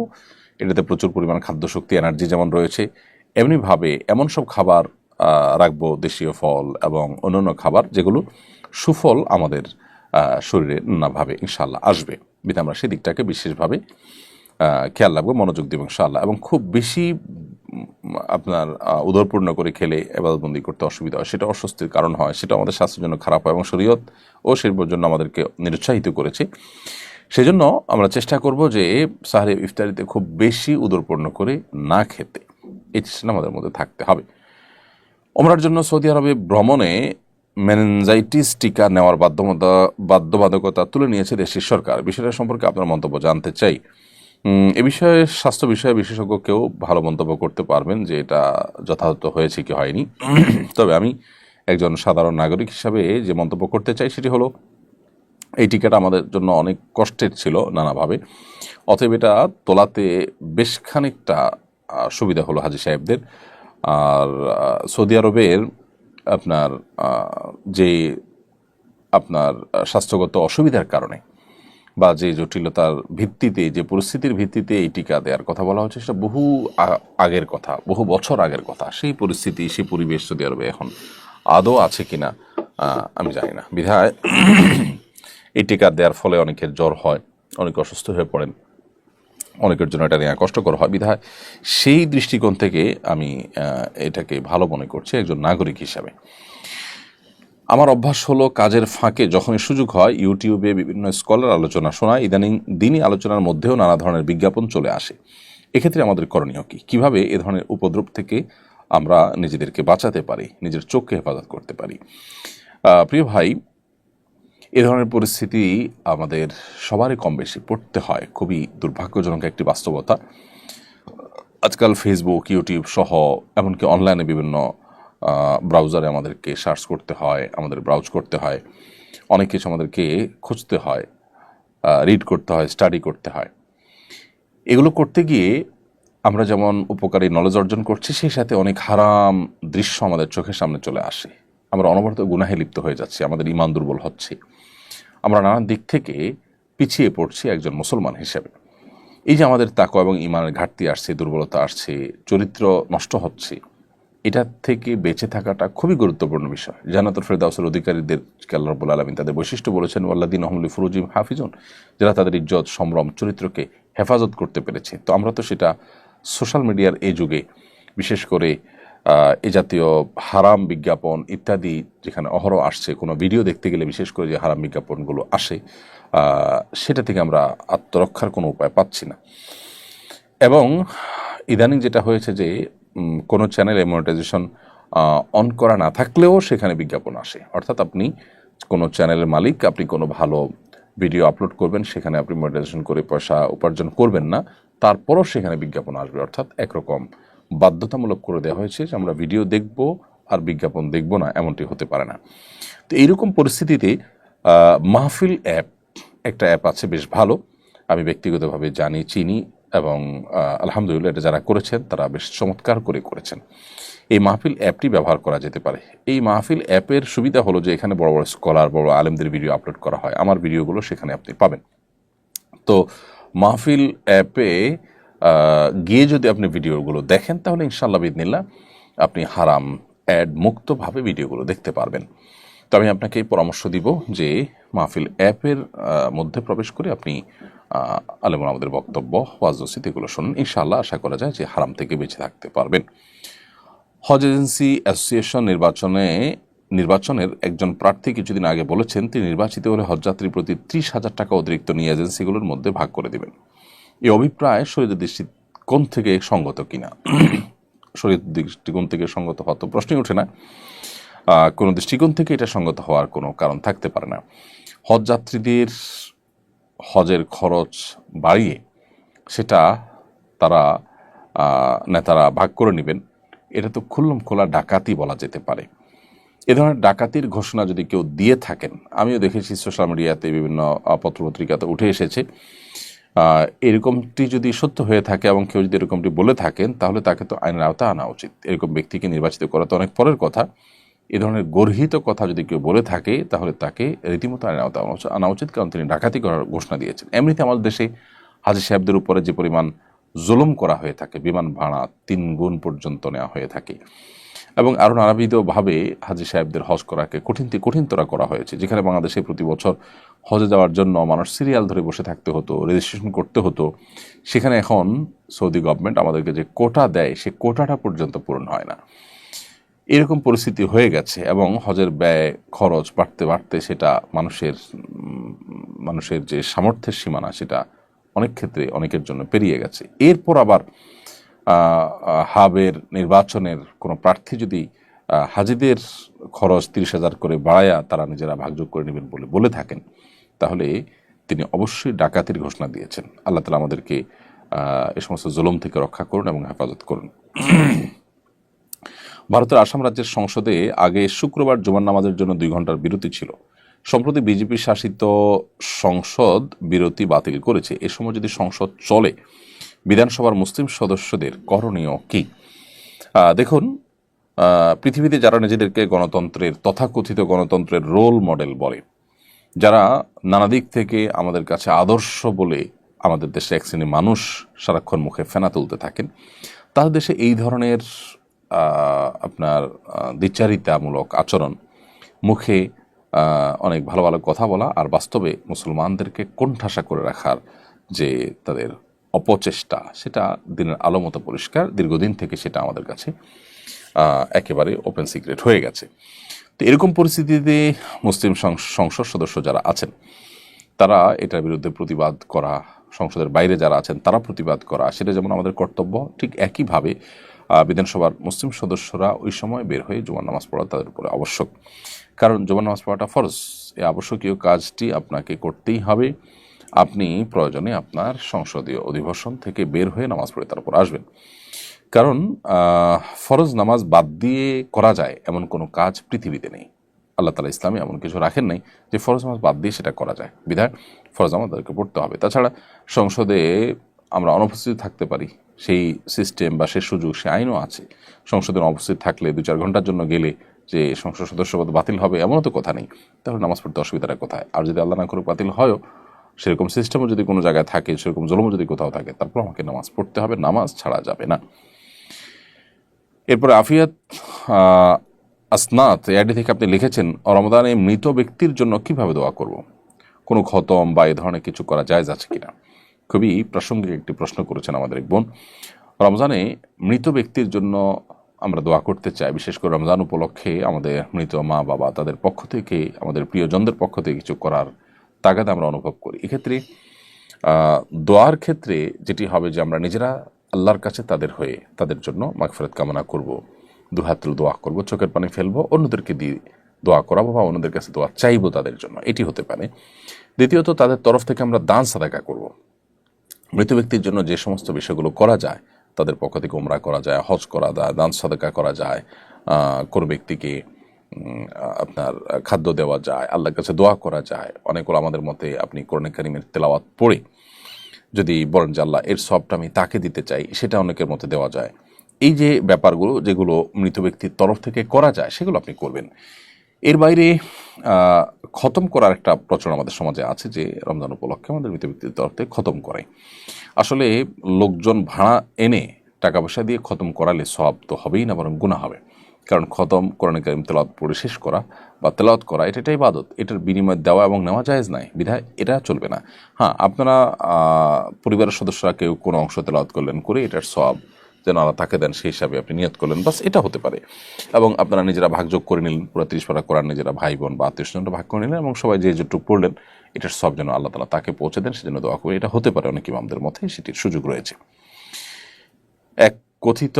এটাতে প্রচুর পরিমাণ খাদ্যশক্তি, এনার্জি যেমন রয়েছে, এমনিভাবে এমন সব খাবার রাখবো, দেশীয় ফল এবং অন্যান্য খাবার যেগুলো সুফল আমাদের শরীরে নানাভাবে ইনশাআল্লাহ আসবে। বিধে আমরা সেই দিকটাকে বিশেষভাবে খেয়াল রাখবো, মনোযোগ দেব ইনশাআল্লাহ। এবং খুব বেশি আপনার উদরপূর্ণ করে খেলে ইবাদতবন্দি করতে অসুবিধা হয়, সেটা অস্বস্তির কারণ হয়, সেটা আমাদের স্বাস্থ্যের জন্য খারাপ হয় এবং শরীয়ত ও শিল্পের জন্য আমাদেরকে নিরুৎসাহিত করেছে। সেজন্য আমরা চেষ্টা করব যে সাহরি ইফতারিতে খুব বেশি উদরপূর্ণ করে না খেতে, এই চেষ্টা আমাদের মধ্যে থাকতে হবে। ওমরার জন্য সৌদি আরবে ভ্রমণে মেনিনজাইটিস টিকা নেওয়ার বাধ্যবাধকতা তুলে নিয়েছে দেশটির সরকার। বিষয়টা সম্পর্কে আপনার মন্তব্য জানতে চাই। এ বিষয়ে স্বাস্থ্য বিষয়ে বিশেষজ্ঞ কেউ ভালো মন্তব্য করতে পারবেন যে এটা যথাযথ হয়েছে কি হয়নি। তবে আমি একজন সাধারণ নাগরিক হিসাবে যে মন্তব্য করতে চাই সেটি হলো এই টিকাটা আমাদের জন্য অনেক কষ্টের ছিল নানাভাবে, অতএব এটা তোলাতে বেশ খানিকটা সুবিধা হলো হাজী সাহেবদের। আর সৌদি আরবের আপনার যে আপনার স্বাস্থ্যগত অসুবিধার কারণে বা যে জটিলতার ভিত্তিতে, যে পরিস্থিতির ভিত্তিতে এই টিকা দেওয়ার কথা বলা হচ্ছে সেটা বহু আগের কথা, বহু বছর আগের কথা। সেই পরিস্থিতি, সেই পরিবেশ সৌদি আরবে এখন আদৌ আছে কিনা আমি জানি না। বিধায় এই টিকা দেওয়ার ফলে অনেকের জ্বর হয়, অনেকে অসুস্থ হয়ে পড়েন, অনেকের জন্য এটা নেওয়া কষ্টকর হয়। বিধায় সেই দৃষ্টিকোণ থেকে আমি এটাকে ভালো মনে করছি একজন নাগরিক হিসাবে। আমার অভ্যাস হলো কাজের ফাঁকে যখনই সুযোগ হয় ইউটিউবে বিভিন্ন স্কলার আলোচনা শোনা। ইদানিং দিনই আলোচনার মধ্যেও নানা ধরনের বিজ্ঞাপন চলে আসে। এক্ষেত্রে আমাদের করণীয় কী? কীভাবে এ ধরনের উপদ্রব থেকে আমরা নিজেদেরকে বাঁচাতে পারি, নিজের চোখকে হেফাজত করতে পারি? প্রিয় ভাই, এ ধরনের পরিস্থিতি আমাদের সবারই কম বেশি পড়তে হয়। খুবই দুর্ভাগ্যজনক একটি বাস্তবতা। আজকাল ফেসবুক, ইউটিউব সহ এমনকি অনলাইনে বিভিন্ন ব্রাউজারে আমাদেরকে সার্চ করতে হয়, আমাদের ব্রাউজ করতে হয়, অনেক কিছু আমাদেরকে খুঁজতে হয়, রিড করতে হয়, স্টাডি করতে হয়। এগুলো করতে গিয়ে আমরা যেমন উপকারী নলেজ অর্জন করছি, সেই সাথে অনেক হারাম দৃশ্য আমাদের চোখের সামনে চলে আসে। আমরা অনবরত গুনাহে লিপ্ত হয়ে যাচ্ছি, আমাদের ঈমান দুর্বল হচ্ছে, আমরা নানান দিক থেকে পিছিয়ে পড়ছি একজন মুসলমান হিসেবে। এই যে আমাদের তাকওয়া এবং ঈমানের ঘাটতি আসছে, দুর্বলতা আসছে, চরিত্র নষ্ট হচ্ছে, এটা থেকে বেঁচে থাকাটা খুবই গুরুত্বপূর্ণ বিষয়। জান্নাতুল ফেরদাউসের অধিকারীদেরকে আল্লাহ রাব্বুল আলামিন তাদের বৈশিষ্ট্য বলেছেন, ওয়াল্লাযীনা হুম লিফুরুজিহিম হাফিজুন, যারা তাদের ইজ্জত, সম্ভ্রম, চরিত্রকে হেফাজত করতে পেরেছে। তো আমরা তো সেটা সোশ্যাল মিডিয়ার এই যুগে বিশেষ করে এ জাতীয় হারাম বিজ্ঞাপন ইত্যাদি যেখানে অহরহ আসছে, কোনো ভিডিও দেখতে গেলে বিশেষ করে যে হারাম বিজ্ঞাপনগুলো আসে, সেটা থেকে আমরা আত্মরক্ষার কোনো উপায় পাচ্ছি না। এবং ইদানিং যেটা হয়েছে যে কোনো চ্যানেলে মনিটাইজেশন অন করা না থাকলেও সেখানে বিজ্ঞাপন আসে। অর্থাৎ আপনি কোনো চ্যানেলের মালিক, আপনি কোনো ভালো ভিডিও আপলোড করবেন, সেখানে আপনি মনিটাইজেশন করে পয়সা উপার্জন করবেন না, তারপরও সেখানে বিজ্ঞাপন আসবে। অর্থাৎ একরকম বাধ্যতামূলক করে দেওয়া হয়েছে যে আমরা ভিডিও দেখব আর বিজ্ঞাপন দেখব না, এমনটি হতে পারে না। তো এইরকম পরিস্থিতিতে মাহফিল অ্যাপ, একটা অ্যাপ আছে বেশ ভালো, আমি ব্যক্তিগতভাবে জানি, চিনি, এবং আলহামদুলিল্লাহ এটা যারা করেছেন তারা বেশ চমৎকার করে করেছেন। এই মাহফিল অ্যাপটি ব্যবহার করা যেতে পারে। এই মাহফিল অ্যাপের সুবিধা হলো যে এখানে বড় বড় স্কলার, বড় আলেমদের ভিডিও আপলোড করা হয়, আমার ভিডিওগুলো সেখানে আপনি পাবেন। তো মাহফিল অ্যাপে গিয়ে যদি আপনি ভিডিওগুলো দেখেন তাহলে ইনশাআল্লাহ বিদিনিল্লাহ আপনি হারাম অ্যাড মুক্তভাবে ভিডিওগুলো দেখতে পারবেন। তো আমি আপনাকে পরামর্শ দিব যে মাহফিল অ্যাপের মধ্যে প্রবেশ করে আপনি আলেমুল আমাদের বক্তব্য, ওয়াজ নসিহত এগুলো শুনুন, ইনশাআল্লাহ আশা করা যায় যে হারাম থেকে বেঁচে থাকতে পারবেন। হজ এজেন্সি অ্যাসোসিয়েশন নির্বাচনের একজন প্রার্থী কিছুদিন আগে বলেছেন তিনি নির্বাচিত হলে হজযাত্রীর প্রতি 30,000 টাকা অতিরিক্ত নিয়ে এজেন্সিগুলোর মধ্যে ভাগ করে দেবেন। এই অভিপ্রায় শরীয়তের দৃষ্টিকোণ থেকে সঙ্গত কিনা? শরীয়তের দৃষ্টিকোণ থেকে সঙ্গত হওয়া তো প্রশ্নই ওঠে না। কোনো দৃষ্টিকোণ থেকে এটা সঙ্গত হওয়ার কোনো কারণ থাকতে পারে না। হজযাত্রীদের হজের খরচ বাড়িয়ে সেটা তারা নেতারা ভাগ করে নেবেন, এটা তো খুল্লম খোলা ডাকাতি বলা যেতে পারে। এ ধরনের ডাকাতির ঘোষণা যদি কেউ দিয়ে থাকেন, আমিও দেখেছি সোশ্যাল মিডিয়াতে বিভিন্ন পত্রপত্রিকাতে উঠে এসেছে, এরকমটি যদি সত্য হয়ে থাকে এবং কেউ যদি এরকমটি বলে থাকেন তাহলে তাকে তো আইনের আওতায় আনা উচিত। এরকম ব্যক্তিকে নির্বাচিত করা তো অনেক পরের কথা। এ ধরনের গর্হিত কথা যদি কেউ বলে থাকে তাহলে তাকে রীতিমতো আইনের আওতায় আনা উচিত, কারণ তিনি ডাকাতি করার ঘোষণা দিয়েছেন। এমনিতে আমাদের দেশে হাজী সাহেবদের উপরে যে পরিমাণ জুলুম করা হয়ে থাকে, বিমান ভাড়া 3 গুণ পর্যন্ত নেওয়া হয়ে থাকে, এবং আরও নানাবিধভাবে হাজী সাহেবদের হজ করাকে কঠিনতর করা হয়েছে। যেখানে বাংলাদেশে প্রতি বছর হজে যাওয়ার জন্য মানুষ সিরিয়াল ধরে বসে থাকতে হতো, রেজিস্ট্রেশন করতে হতো, সেখানে এখন সৌদি গভর্নমেন্ট আমাদেরকে যে কোটা দেয় সে কোটাটা পর্যন্ত পূরণ হয় না। এরকম পরিস্থিতি হয়ে গেছে এবং হজের ব্যয় খরচ বাড়তে বাড়তে সেটা মানুষের যে সামর্থ্যের সীমানা সেটা অনেক ক্ষেত্রে অনেকের জন্য পেরিয়ে গেছে। এরপর আবার হাবের নির্বাচনের কোনো প্রার্থী যদি হাজিদের খরচ 30,000 করে বাড়ায়া তারা নিজেরা ভাগযোগ করে নেবেন বলে থাকেন, তাহলে তিনি অবশ্যই ডাকাতির ঘোষণা দিয়েছেন। আল্লাহ তাআলা আমাদেরকে এই সমস্ত জুলুম থেকে রক্ষা করুন এবং হেফাজত করুন। ভারতের আসাম রাজ্যের সংসদে আগে শুক্রবার জুমার নামাজের জন্য 2 ঘন্টার বিরতি ছিল। সম্প্রতি বিজেপি শাসিত সংসদ বিরতি বাতিল করেছে। এ সময় যদি সংসদ চলে, বিধানসভার মুসলিম সদস্যদের করণীয় কি? দেখুন, পৃথিবীতে যারা নিজেদেরকে তথাকথিত গণতন্ত্রের রোল মডেল বলে, যারা নানা দিক থেকে আমাদের কাছে আদর্শ বলে আমাদের দেশে এক শ্রেণীর মানুষ সারাক্ষণ মুখে ফেনা তুলতে থাকেন, তাদের দেশে এই ধরনের আপনার দ্বিচারিতামূলক আচরণ, মুখে অনেক ভালো ভালো কথা বলা আর বাস্তবে মুসলমানদেরকে কোণঠাসা করে রাখার যে তাদের অপচেষ্টা, সেটা দিনের আলো মতো পরিষ্কার। দীর্ঘদিন থেকে সেটা আমাদের কাছে একেবারে ওপেন সিক্রেট হয়ে গেছে। তো এরকম পরিস্থিতিতে মুসলিম সংসদ সদস্য যারা আছেন তারা এটার বিরুদ্ধে প্রতিবাদ করা, সংসদের বাইরে যারা আছেন তারা প্রতিবাদ করা, সেটা যেমন আমাদের কর্তব্য, ঠিক একইভাবে বিধানসভার মুসলিম সদস্যরা ওই সময় বের হয়ে জুমার নামাজ পড়া তাদের উপরে আবশ্যক। কারণ জুমার নামাজ পড়াটা ফরজ। এই আবশ্যকীয় কাজটি আপনাকে করতেই হবে। আপনি প্রয়োজনে আপনার সংসদীয় অধিবেশন থেকে বের হয়ে নামাজ পড়ে তারপর আসবেন। কারণ ফরজ নামাজ বাদ দিয়ে করা যায় এমন কোনো কাজ পৃথিবীতে নেই। আল্লাহ তাআলা ইসলামে এমন কিছু রাখেন নাই যে ফরজ নামাজ বাদ দিয়ে সেটা করা যায়, বিধায় ফরজ নামাজ তাদেরকে পড়তে হবে। তাছাড়া সংসদে আমরা অনুপস্থিত থাকতে পারি, সেই সিস্টেম বা সেই সুযোগ, সে আইনও আছে। সংসদে অনুপস্থিত থাকলে 2-4 ঘন্টার জন্য গেলে যে সংসদ সদস্যপদ বাতিল হবে এমনও তো কথা নেই। তাহলে নামাজ পড়তে অসুবিধাটা কোথায়? আর যদি আল্লাহ না করে বাতিল হয়ও, সেরকম সিস্টেমও যদি কোনো জায়গায় থাকে, সেরকম জুলুমও যদি কোথাও থাকে, তারপর আমাকে নামাজ পড়তে হবে, নামাজ ছাড়া যাবে না। এরপরে আফিয়াত আসনাত এআইডি থেকে আপনি লিখেছেন, রমজানে মৃত ব্যক্তির জন্য কিভাবে দোয়া করব, কোনো খতম বা এই ধরনের কিছু করা জায়েজ আছে কিনা। খুবই প্রাসঙ্গিক একটি প্রশ্ন করেছেন আমাদের এক বোন। রমজানে মৃত ব্যক্তির জন্য আমরা দোয়া করতে চাই, বিশেষ করে রমজান উপলক্ষে আমাদের মৃত মা বাবা তাদের পক্ষ থেকে, আমাদের প্রিয়জনদের পক্ষ থেকে কিছু করার তাগাদ আমরা অনুভব করি। এক্ষেত্রে দোয়ার ক্ষেত্রে যেটি হবে যে আমরা নিজেরা আল্লাহর কাছে তাদের হয়ে তাদের জন্য মাগফিরাত কামনা করব, দুহাত তুলে দোয়া করব, চোখের পানি ফেলবো, অন্যদেরকে দিয়ে দোয়া করাবো বা অন্যদের কাছে দোয়া চাইবো তাদের জন্য, এটি হতে পারে। দ্বিতীয়ত, তাদের তরফ থেকে আমরা দান সাদাকা করব। মৃত ব্যক্তির জন্য যে সমস্ত বিষয়গুলো করা যায়, তাদের পক্ষ থেকে উমরা করা যায়, হজ করা যায়, দান সাদাকা করা যায়, কোনো ব্যক্তিকে আপনার খাদ্য দেওয়া যায়, আল্লাহর কাছে দোয়া করা যায়। অনেকগুলো আমাদের মতে আপনি কোরআন কারীমের তেলাওয়াত পড়ে যদি বলেন যে আল্লাহ এর সবটা আমি তাকে দিতে চাই, সেটা অনেকের মতে দেওয়া যায়। এই যে ব্যাপারগুলো যেগুলো মৃত ব্যক্তির তরফ থেকে করা যায় সেগুলো আপনি করবেন। এর বাইরে খতম করার একটা প্রচলন আমাদের সমাজে আছে যে রমজান উপলক্ষে আমাদের মৃত ব্যক্তির তরফ থেকে খতম করে। আসলে লোকজন ভাড়া এনে টাকা পয়সা দিয়ে খতম করালে সওয়াব তো হবেই না, বরং গুনাহ হবে। কারণ খতম কোরআন কারীম তেলাওয়াত পড়ে শেষ করা বা তেলাওয়াত করা এটাই ইবাদত, এটার বিনিময় দেওয়া এবং নেওয়া জায়েজ নাই, বিধায় এটা চলবে না। হ্যাঁ, আপনারা পরিবারের সদস্যরা কেউ কোনো অংশ তেলাওয়াত করলেন, করে এটার সওয়াব যেন আল্লাহ তাকে দেন সেই হিসাবে আপনি নিয়ত করলেন, বাস এটা হতে পারে। এবং আপনারা নিজেরা ভাগযোগ করে নিলেন, পুরো 30 পারা কোরআন নিজেরা ভাই বোন বা আত্মীয় স্বজনরা ভাগ করে নিলেন এবং সবাই যে যেটুকু পড়লেন এটার সব যেন আল্লাহ তাআলা তাকে পৌঁছে দেন সেজন্য দোয়া করে, এটা হতে পারে। অনেক ইমামদের মতে সেটির সুযোগ রয়েছে। এক কথিত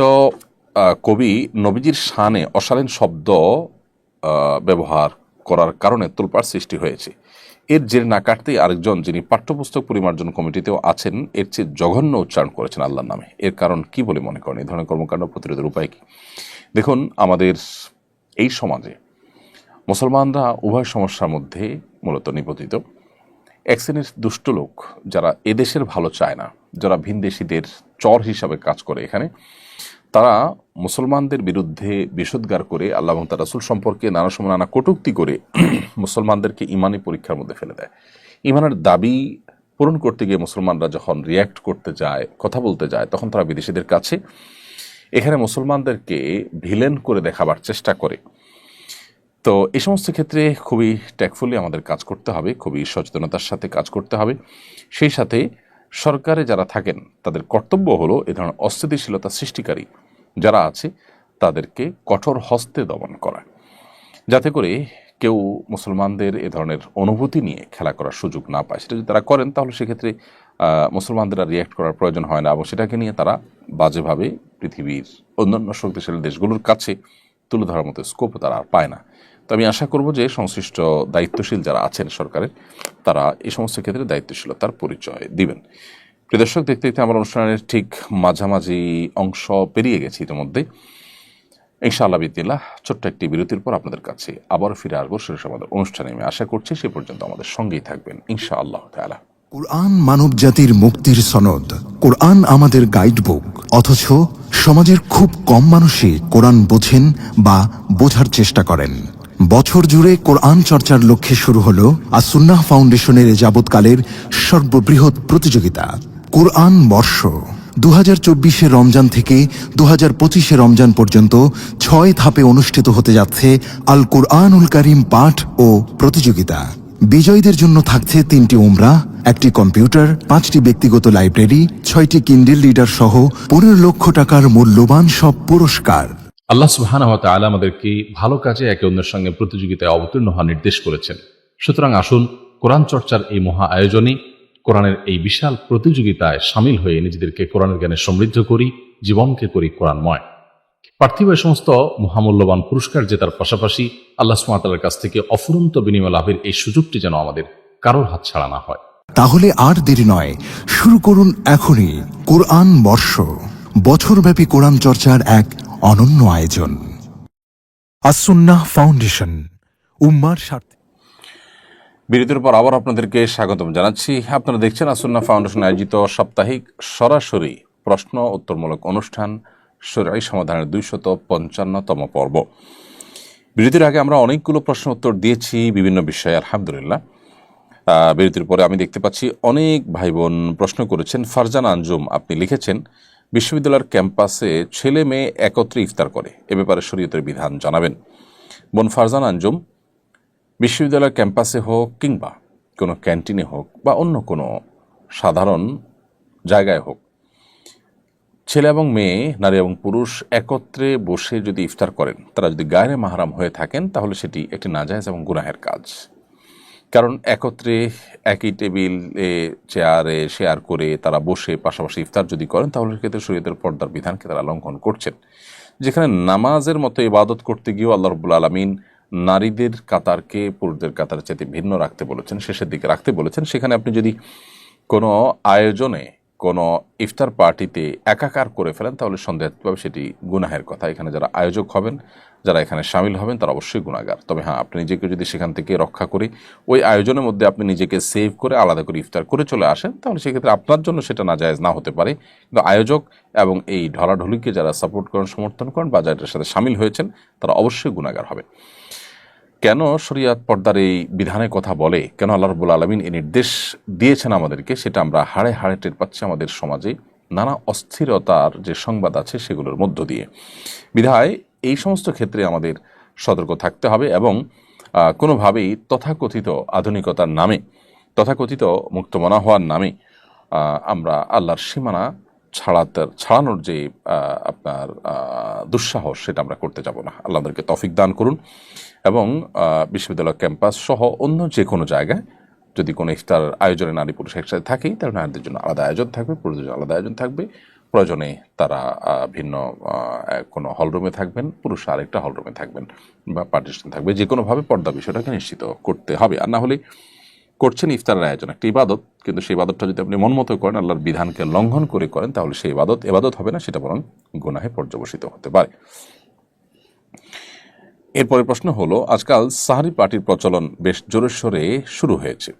কবি নবীজির শানে অশালীন শব্দ ব্যবহার করার কারণে তোলপাড় সৃষ্টি হয়েছে। এর জের না কাটতেই আরেকজন, যিনি পাঠ্যপুস্তক পরিমার্জন কমিটিতেও আছেন, এর চেয়ে জঘন্য উচ্চারণ করেছেন আল্লাহর নামে। এর কারণ কি বলে মনে করেন? এই ধরনের কর্মকাণ্ড প্রতিরোধের উপায় কি? দেখুন, আমাদের এই সমাজে মুসলমানরা উভয় সমস্যার মধ্যে মূলত নিপতিত। এক শ্রেণীর দুষ্ট লোক যারা এদেশের ভালো চায় না, যারা ভিনদেশীদের চর হিসাবে কাজ করে এখানে, তারা মুসলমানদের বিরুদ্ধে বিষোদ্গার করে আল্লাহ এবং তার রাসূল সম্পর্কে নানা সময় নানা কটূক্তি করে মুসলমানদেরকে ইমানি পরীক্ষার মধ্যে ফেলে দেয়। ইমানের দাবি পূরণ করতে গিয়ে মুসলমানরা যখন রিয়্যাক্ট করতে যায়, কথা বলতে যায়, তখন তারা বিদেশিদের কাছে এখানে মুসলমানদেরকে ভিলেন করে দেখাবার চেষ্টা করে। তো এই সমস্ত ক্ষেত্রে খুবই ট্যাক্টফুলি আমাদের কাজ করতে হবে, খুবই সচেতনতার সাথে কাজ করতে হবে। সেই সাথে সরকারে যারা থাকেন তাদের কর্তব্য হলো এ ধরনের অস্থিতিশীলতা সৃষ্টিকারী যারা আছে তাদেরকে কঠোর হস্তে দমন করা, যাতে করে কেউ মুসলমানদের এ ধরনের অনুভূতি নিয়ে খেলা করার সুযোগ না পায়। সেটা যদি তারা করেন তাহলে সেক্ষেত্রে মুসলমানদের আর রিয়্যাক্ট করার প্রয়োজন হয় না এবং সেটাকে নিয়ে তারা বাজেভাবে পৃথিবীর অন্যান্য শক্তিশালী দেশগুলোর কাছে তুলে ধরার মতো স্কোপ তারা আর পায় না। তো আমি আশা করব যে সংশ্লিষ্ট দায়িত্বশীল যারা আছেন সরকারের, তারা এই সমস্ত ক্ষেত্রে দায়িত্বশীলতার পরিচয় দিবেন। প্রিয় দর্শক, দেখতে দেখতে আমার অনুষ্ঠানের ঠিক মাঝামাঝি অংশ পেরিয়ে গেছি ইতিমধ্যে। ইনশাআল্লাহ বিদিল্লাহ ছোট্ট একটি বিরতির পর আপনাদের কাছে আবারও ফিরে আসবো শেষ আমাদের অনুষ্ঠানে। আমি আশা করছি সে পর্যন্ত আমাদের সঙ্গেই থাকবেন ইনশাআল্লাহ তাআলা। কুরআন মানব জাতির মুক্তির সনদ, কোরআন আমাদের গাইডবুক। অথচ সমাজের খুব কম মানুষই কোরআন বোঝেন বা বোঝার চেষ্টা করেন। বছর জুড়ে কোরআন চর্চার লক্ষ্যে শুরু হলো আস-সুন্নাহ ফাউন্ডেশনের যাবৎকালের সর্ববৃহৎ প্রতিযোগিতা কোরআন বর্ষ। 2024 রমজান থেকে 2025 রমজান পর্যন্ত 6 ধাপে অনুষ্ঠিত হতে যাচ্ছে আল কুরআনুল কারীম পাঠ ও প্রতিযোগিতা। বিজয়ীদের জন্য থাকছে 3টি উমরা, 1টি কম্পিউটার, 5টি ব্যক্তিগত লাইব্রেরি, 6টি কিন্ডেল রিডার সহ 15 লক্ষ টাকার মূল্যবান সব পুরস্কার। আল্লাহ সুবহানাহু ওয়া তাআলা আমাদেরকে ভালো কাজে একে অন্যের সঙ্গে প্রতিযোগিতায় অবতীর্ণ হওয়ার নির্দেশ করেছেন। সুতরাং আসুন কোরআন চর্চার এই মহা আয়োজনে, কোরআনের এই বিশাল প্রতিযোগিতায় সামিল হয়ে নিজেদেরকে কোরআনের জ্ঞানে সমৃদ্ধ করি, জীবনকে করি কোরআনময়। পার্থিব এই সমস্ত মহামূল্যবান পুরস্কার জেতার পাশাপাশি আল্লাহ সুবহানাহু ওয়া তাআলার কাছ থেকে অফুরন্ত বিনিময় লাভের এই সুযোগটি যেন আমাদের কারোর হাত ছাড়া না হয়। তাহলে আর দেরি নয়, শুরু করুন এখনই কোরআন বর্ষ, বছরব্যাপী কোরআন চর্চার এক অনন্য আয়োজন। আস-সুন্নাহ ফাউন্ডেশন, উম্মার স্বার্থে। বিরতির পর আবার আপনাদেরকে স্বাগতম জানাচ্ছি। আপনারা দেখছেন আস-সুন্নাহ ফাউন্ডেশন আয়োজিত সাপ্তাহিক সরাসরি প্রশ্ন উত্তরমূলক অনুষ্ঠান শরঈ সমাধানের 255তম পর্ব। বিরতির আগে আমরা অনেকগুলো প্রশ্ন উত্তর দিয়েছি বিভিন্ন বিষয়ে, আলহামদুলিল্লাহ। বিরতির পরে আমি দেখতে পাচ্ছি অনেক ভাই বোন প্রশ্ন করেছেন। ফারজান আঞ্জুম আপনি লিখেছেন বিশ্ববিদ্যালয়ের ক্যাম্পাসে ছেলে মেয়ে একত্রে ইফতার করে, এ ব্যাপারে শরীয়তের বিধান জানাবেন। বোন ফারজান আঞ্জুম, বিশ্ববিদ্যালয়ের ক্যাম্পাসে হোক কিংবা কোনো ক্যান্টিনে হোক বা অন্য কোনো সাধারণ জায়গায় হোক, ছেলে এবং মেয়ে, নারী এবং পুরুষ একত্রে বসে যদি ইফতার করেন, তারা যদি গায়রে মাহরাম হয়ে থাকেন, তাহলে সেটি একটি নাজায়েজ এবং গুনাহের কাজ। কারণ একত্রে একই টেবিলে চেয়ারে শেয়ার করে তারা বসে পাশাপাশি ইফতার যদি করেন, তাহলে সেক্ষেত্রে শরীয়তের পর্দার বিধানকে তারা লঙ্ঘন করছেন। যেখানে নামাজের মতো ইবাদত করতে গিয়েও আল্লাহ রাব্বুল আলামিন নারীদের কাতারকে পুরুষদের কাতারের চাইতে ভিন্ন রাখতে বলেছেন, শেষের দিকে রাখতে বলেছেন, সেখানে আপনি যদি কোনো আয়োজনে, কোনো ইফতার পার্টিতে একাকার করে ফেলেন, তাহলে সন্দেহভাবে সেটি গুনাহের কথা। এখানে যারা আয়োজক হবেন, যারা এখানে সামিল হবেন, তারা অবশ্যই গুনাহগার। তবে হ্যাঁ, আপনি নিজেকে যদি সেখান থেকে রক্ষা করে ওই আয়োজনের মধ্যে আপনি নিজেকে সেভ করে আলাদা করে ইফতার করে চলে আসেন, তাহলে সেক্ষেত্রে আপনার জন্য সেটা নাজায়েজ না হতে পারে। কিন্তু আয়োজক এবং এই ঢলাঢলিকে যারা সাপোর্ট করেন, সমর্থন করেন বা যাদের সাথে সামিল হয়েছেন, তারা অবশ্যই গুনাহগার হবে। কেন শরিয়াত পর্দার এই বিধানের কথা বলে, কেন আল্লাহ রাব্বুল আলামিন এই নির্দেশ দিয়েছেন আমাদেরকে, সেটা আমরা হাড়ে হাড়ে টের পাচ্ছি আমাদের সমাজে নানা অস্থিরতার যে সংবাদ আছে সেগুলোর মধ্য দিয়ে। বিধায় এই সমস্ত ক্ষেত্রে আমাদের সতর্ক থাকতে হবে এবং কোনোভাবেই তথাকথিত আধুনিকতার নামে, তথাকথিত মুক্তমনা হওয়ার নামে আমরা আল্লাহর সীমানা ছাড়ানোর যে আপনার দুঃসাহস, সেটা আমরা করতে যাব না। আল্লাহ আমাদেরকে তৌফিক দান করুন এবং বিশ্ববিদ্যালয় ক্যাম্পাস সহ অন্য যে কোনো জায়গায় যদি কোনো ইফতার আয়োজনে নারী পুরুষ একসাথে থাকেই, তাহলে নারীদের জন্য আলাদা আয়োজন থাকবে, পুরুষদের জন্য আলাদা আয়োজন থাকবে। প্রয়োজনে তারা ভিন্ন কোনো হলরুমে থাকবেন, পুরুষ আরেকটা হলরুমে থাকবেন বা পার্টিশন থাকবে। যে কোনোভাবে পর্দা বিষয়টাকে নিশ্চিত করতে হবে। আর না হলে করছেন ইফতারের আয়োজন, একটা ইবাদত, কিন্তু সেই ইবাদতটা যদি আপনি মন মতো করেন, আল্লাহর বিধানকে লঙ্ঘন করে করেন, তাহলে সেই ইবাদত হবে না, সেটা বরং গুনাহে পর্যবসিত হতে পারে। এরপরে প্রশ্ন হলো, আজকাল সাহারি পার্টির প্রচলন বেশ জোরে সোরে শুরু হয়েছে,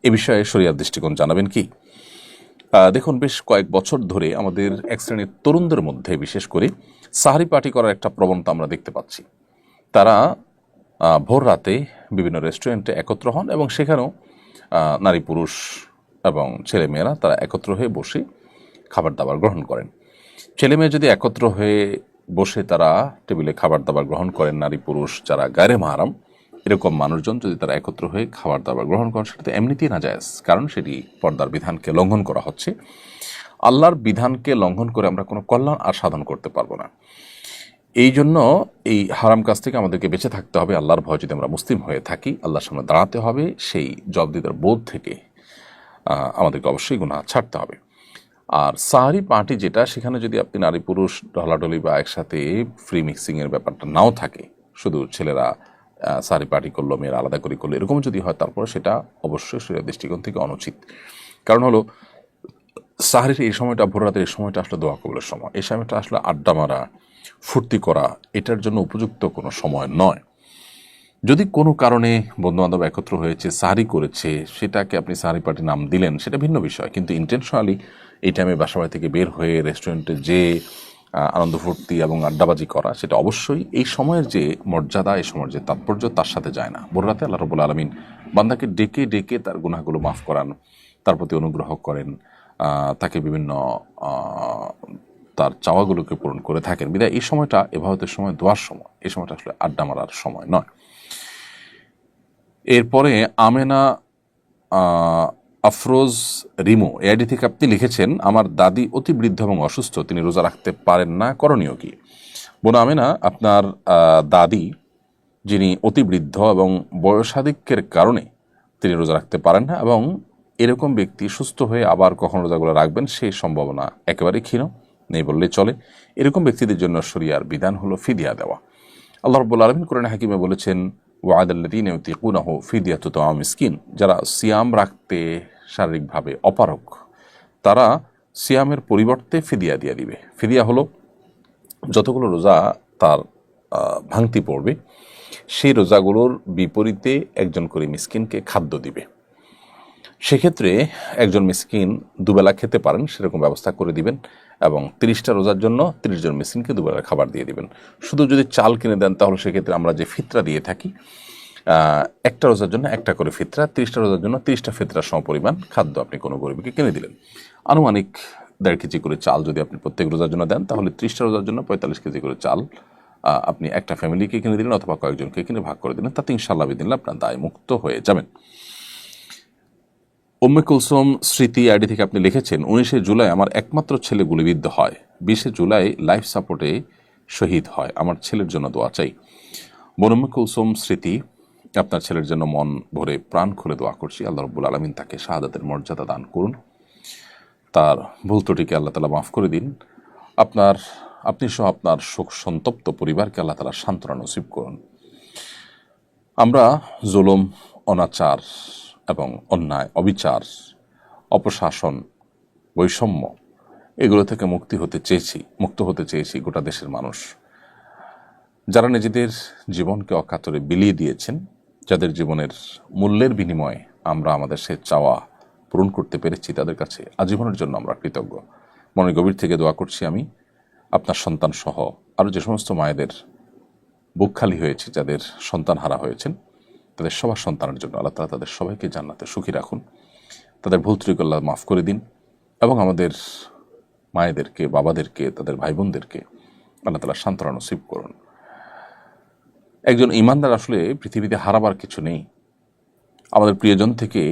এ বিষয়ে শরিয়ার দৃষ্টিকোণ জানাবেন কি? দেখুন, বেশ কয়েক বছর ধরে আমাদের এক শ্রেণীর তরুণদের মধ্যে বিশেষ করে সাহারি পার্টি করার একটা প্রবণতা আমরা দেখতে পাচ্ছি। তারা ভোর রাতে বিভিন্ন রেস্টুরেন্টে একত্র হন এবং সেখানেও নারী পুরুষ এবং ছেলেমেয়েরা তারা একত্র হয়ে বসে খাবার দাবার গ্রহণ করেন। ছেলেমেয়ে যদি একত্র হয়ে বসে তারা টেবিলে খাবার দাবার গ্রহণ করেন, নারী পুরুষ যারা গায়রে মাহরাম এরকম মানুষজন যদি তারা একত্র হয়ে খাবার দাবার গ্রহণ করেন, সেটা তো এমনিতেই নাজায়েজ, কারণ সেটি পর্দার বিধানকে লঙ্ঘন করা হচ্ছে। আল্লাহর বিধানকে লঙ্ঘন করে আমরা কোনো কল্যাণ আর সাধন করতে পারবো না। এই জন্য এই হারাম কাজ থেকে আমাদেরকে বেঁচে থাকতে হবে। আল্লাহর ভয় যদি আমরা মুসলিম হয়ে থাকি, আল্লাহর সামনে দাঁড়াতে হবে, সেই জবাবদিহিতার বোধ থেকে আমাদেরকে অবশ্যই গুনাহ ছাড়তে হবে। আর সাহারি পার্টি যেটা, সেখানে যদি আপনি নারী পুরুষ ঢলাঢলি বা একসাথে ফ্রি মিক্সিংয়ের ব্যাপারটা নাও থাকে, শুধু ছেলেরা সাহারি পার্টি করলো, মেয়েরা আলাদা করে করলো, এরকম যদি হয়, তারপরে সেটা অবশ্যই শরীয়তের দৃষ্টিকোণ থেকে অনুচিত। কারণ হলো সাহারির এই সময়টা, ভোর রাতের এই সময়টা আসলে দোয়া কবুলের সময়, এই সময়টা আসলে আড্ডা মারা, ফুর্তি করা, এটার জন্য উপযুক্ত কোনো সময় নয়। যদি কোনো কারণে বন্ধুবান্ধব একত্র হয়েছে, সাহারি করেছে, সেটাকে আপনি সাহারি পার্টি নাম দিলেন, সেটা ভিন্ন বিষয়। কিন্তু ইন্টেনশনালি এই টাইমে বাসাবাড়ি থেকে বের হয়ে রেস্টুরেন্টে যে আনন্দ ফুর্তি এবং আড্ডাবাজি করা, সেটা অবশ্যই এই সময়ের যে মর্যাদা, এই সময়ের যে তাৎপর্য, তার সাথে যায় না। ভোর রাতে আল্লাহ রাব্বুল আলামিন বান্দাকে ডেকে ডেকে তার গুনাহগুলো মাফ করান, তার প্রতি অনুগ্রহ করেন, তাকে বিভিন্ন তার চাওয়াগুলোকে পূরণ করে থাকেন। বিধায় এই সময়টা ইবাদতের সময়, দোয়ার সময়, এই সময়টা আসলে আড্ডা মারার সময় নয়। এরপরে আমেনা আফরোজ রিমো এআইডি থেকে আপনি লিখেছেন, আমার দাদি অতি বৃদ্ধ এবং অসুস্থ, তিনি রোজা রাখতে পারেন না, করণীয় কি? বোন আমেনা, আপনার দাদি যিনি অতি বৃদ্ধ এবং বয়সাধিক্যের কারণে তিনি রোজা রাখতে পারেন না, এবং এরকম ব্যক্তি সুস্থ হয়ে আবার কখন রোজাগুলো রাখবেন সেই সম্ভাবনা একেবারেই ক্ষীণ, নেই বললেই চলে। এরকম ব্যক্তিদের জন্য শরিয়ার বিধান হলো ফিদিয়া দেওয়া। আল্লাহ রাব্বুল আলামিন কোরআনে হাকিমে বলেছেন, ওয়াদাল্লাযীনা ইউতিকুনাহু ফিদিয়াতু তাআমু মিসকিন, যারা সিয়াম রাখতে শারীরিকভাবে অপারগ, তারা সিয়ামের পরিবর্তে ফিদিয়া দিয়ে দিবে। ফিদিয়া হলো যতগুলো রোজা তার ভাঙতি পড়বে, সেই রোজাগুলোর বিপরীতে একজন করে মিসকিনকে খাদ্য দিবে। সেক্ষেত্রে একজন মিসকিন দুবেলা খেতে পারেন সেরকম ব্যবস্থা করে দিবেন, এবং 30টা রোজার জন্য 30 জন মিসকিনকে দুবেলা খাবার দিয়ে দিবেন। শুধু যদি চাল কিনে দেন, তাহলে সেক্ষেত্রে আমরা যে ফিতরা দিয়ে থাকি, একটা রোজার জন্য একটা করে ফিতরা, 30টা রোজার জন্য 30টা ফিতরার সমপরিমাণ খাদ্য আপনি কোনো গরিবকে কিনে দিলেন। আনুমানিক 1.5 কেজি করে চাল যদি আপনি প্রত্যেক রোজার জন্য দেন, তাহলে 30টা রোজার জন্য 45 কেজি করে চাল আপনি একটা ফ্যামিলিকে কিনে দিলেন অথবা কয়েকজনকে কিনে ভাগ করে দিলেন, তাতে ইনশাআল্লাহ বিদিনল্লাহ আপনার দায় মুক্ত হয়ে যাবেন। উম্মে কুলসুম স্মৃতি আইডি থেকে আপনি লিখেছেন, 19শে জুলাই আমার একমাত্র ছেলে গুলিবিদ্ধ হয়, 20শে জুলাই লাইফ সাপোর্টে শহীদ হয়, আমার ছেলের জন্য দোয়া চাই। বোন উম্মে কুলসুম স্মৃতি, আপনার ছেলের জন্য মন ভরে প্রাণ খুলে দোয়া করছি, আল্লাহ রাব্বুল আলামিন তাকে শাহাদাতের মর্যাদা দান করুন, তার ভুল ত্রুটিকে আল্লাহ তাআলা মাফ করে দিন, আপনি সহ আপনার শোক সন্তপ্ত পরিবারকে আল্লাহ তাআলা সান্ত্বনা নসিব করুন। আমরা জুলুম, অনাচার এবং অন্যায়, অবিচার, অপশাসন, বৈষম্য এগুলো থেকে মুক্ত হতে চেয়েছি গোটা দেশের মানুষ। যারা নিজেদের জীবনকে অকাতরে বিলিয়ে দিয়েছেন, যাদের জীবনের মূল্যের বিনিময়ে আমরা আমাদের সে চাওয়া পূরণ করতে পেরেছি, তাদের কাছে আজীবনের জন্য আমরা কৃতজ্ঞ। মনের গভীর থেকে দোয়া করছি আমি, আপনার সন্তান সহ আরও যে সমস্ত মায়েদের বুক খালি হয়েছে, যাদের সন্তান হারা হয়েছেন, তাদের সবার সন্তানের জন্য আল্লাহ তাআলা তাদের সবাইকে জান্নাতে সুখী রাখুন, তাদের ভুল ত্রুটি আল্লাহ মাফ করে দিন, এবং আমাদের মায়েদেরকে, বাবাদেরকে, তাদের ভাই বোনদেরকে আল্লাহ তাআলা সান্ত্বনা নসিব করুন। একজন ঈমানদার আসলে পৃথিবীতে হারাবার কিছু নেই। আমাদের প্রিয়জন থেকে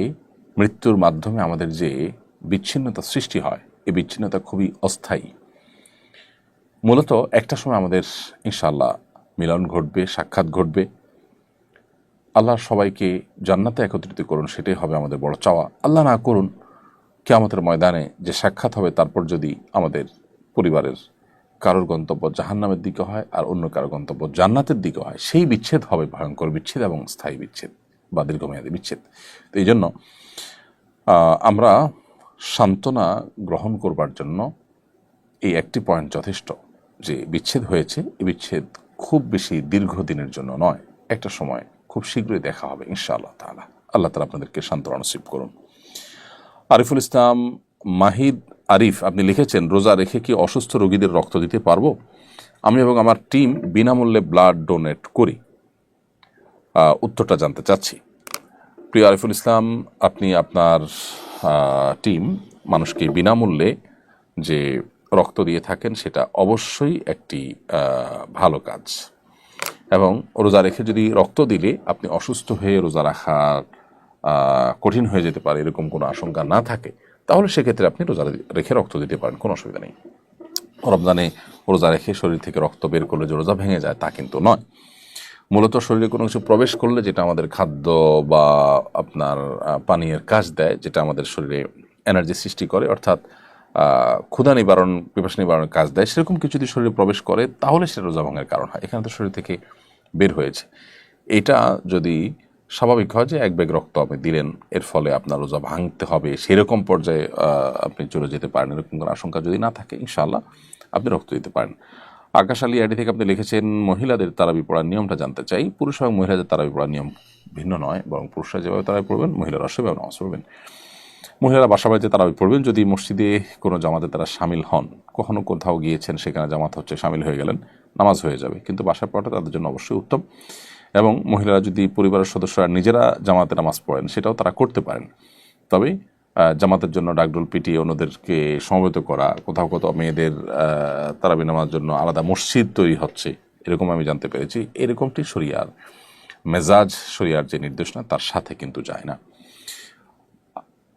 মৃত্যুর মাধ্যমে আমাদের যে বিচ্ছিন্নতা সৃষ্টি হয়, এই বিচ্ছিন্নতা খুবই অস্থায়ী। মূলত একটা সময় আমাদের ইনশাআল্লাহ মিলন ঘটবে, সাক্ষাৎ ঘটবে। আল্লাহ সবাইকে জান্নাতে একত্রিত করুন, সেটাই হবে আমাদের বড় চাওয়া। আল্লাহ না করুন কিয়ামতের ময়দানে যে সাক্ষাৎ হবে, তারপর যদি আমাদের পরিবারের কারোর গন্তব্য জাহান্নামের দিকে হয় আর অন্য কারোর গন্তব্য জান্নাতের দিকে হয়, সেই বিচ্ছেদ হবে ভয়ঙ্কর বিচ্ছেদ এবং স্থায়ী বিচ্ছেদ বা দীর্ঘমেয়াদী বিচ্ছেদ। তো এই জন্য আমরা সান্ত্বনা গ্রহণ করবার জন্য এই একটি পয়েন্ট যথেষ্ট, যে বিচ্ছেদ হয়েছে, এই বিচ্ছেদ খুব বেশি দীর্ঘদিনের জন্য নয়, একটা সময় খুব শীঘ্রই দেখা হবে ইনশাআল্লাহ তাআলা। আল্লাহ তাআলা আপনাদেরকে সান্ত্বনা নসিব করুন। আরিফুল ইসলাম মাহিদ আরিফ, আপনি লিখেছেন, রোজা রেখে কি অসুস্থ রোগীদের রক্ত দিতে পারবো? আমি এবং আমার টিম বিনামূল্যে ব্লাড ডোনেট করি। উত্তরটা জানতে চাচ্ছি। প্রিয় আরিফুল ইসলাম, আপনি আপনার টিম মানুষকে বিনামূল্যে যে রক্ত দিয়ে থাকেন, সেটা অবশ্যই একটি ভালো কাজ। এবং রোজা রেখে যদি রক্ত দিলে আপনি অসুস্থ হয়ে রোজা রাখা কঠিন হয়ে যেতে পারে, এরকম কোনো আশঙ্কা না থাকে, তাহলে সেক্ষেত্রে আপনি রোজা রেখে রক্ত দিতে পারেন, কোনো অসুবিধা নেই। রমজানে রোজা রেখে শরীর থেকে রক্ত বের করলে যে রোজা ভেঙে যায় তা কিন্তু নয়। মূলত শরীরে কোনো কিছু প্রবেশ করলে, যেটা আমাদের খাদ্য বা আপনার পানীয়ের কাজ দেয়, যেটা আমাদের শরীরে এনার্জি সৃষ্টি করে, অর্থাৎ ক্ষুধা নিবারণ, পিপাসা নিবারণের কাজ দেয়, সেরকম কিছু যদি শরীরে প্রবেশ করে, তাহলে সেটা রোজা ভাঙার কারণ হয়। এখানে তো শরীর থেকে বের হয়েছে। এটা যদি স্বাভাবিক হয় যে এক ব্যাগ রক্ত আপনি দিলেন, এর ফলে আপনার রোজা ভাঙতে হবে, সেরকম পর্যায়ে আপনি চলে যেতে পারেন, এরকম কোনো আশঙ্কা যদি না থাকে, ইনশাআল্লাহ আপনি রক্ত দিতে পারেন। আকাশ আলী আইডি থেকে আপনি লিখেছেন, মহিলাদের তারাবি পড়ার নিয়মটা জানতে চাই। পুরুষ এবং মহিলাদের তারাবি পড়ার নিয়ম ভিন্ন নয়, বরং পুরুষরা যেভাবে তারাবি পড়বেন, মহিলারা সেভাবে নামাজ পড়বেন। মহিলারা বাসা বাড়িতে তারাবি পড়বেন। যদি মসজিদে কোনো জামাতে তারা সামিল হন, কখনো কোথাও গিয়েছেন, সেখানে জামাত হচ্ছে, সামিল হয়ে গেলেন, নামাজ হয়ে যাবে, কিন্তু বাসায় পড়াটা তাদের জন্য অবশ্যই উত্তম। এবং মহিলারা যদি পরিবারের সদস্যরা নিজেরা জামাতে নামাজ পড়েন, সেটাও তারা করতে পারেন। তবে জামাতের জন্য ডাকডোল পিটিয়ে অন্যদেরকে সমবেত করা, কোথাও কোথাও মেয়েদের তারাবি নামার জন্য আলাদা মসজিদ তৈরি হচ্ছে, এরকম আমি জানতে পেরেছি। এরকমটি শরিয়ার মেজাজ, শরিয়ার যে নির্দেশনা, তার সাথে কিন্তু যায় না।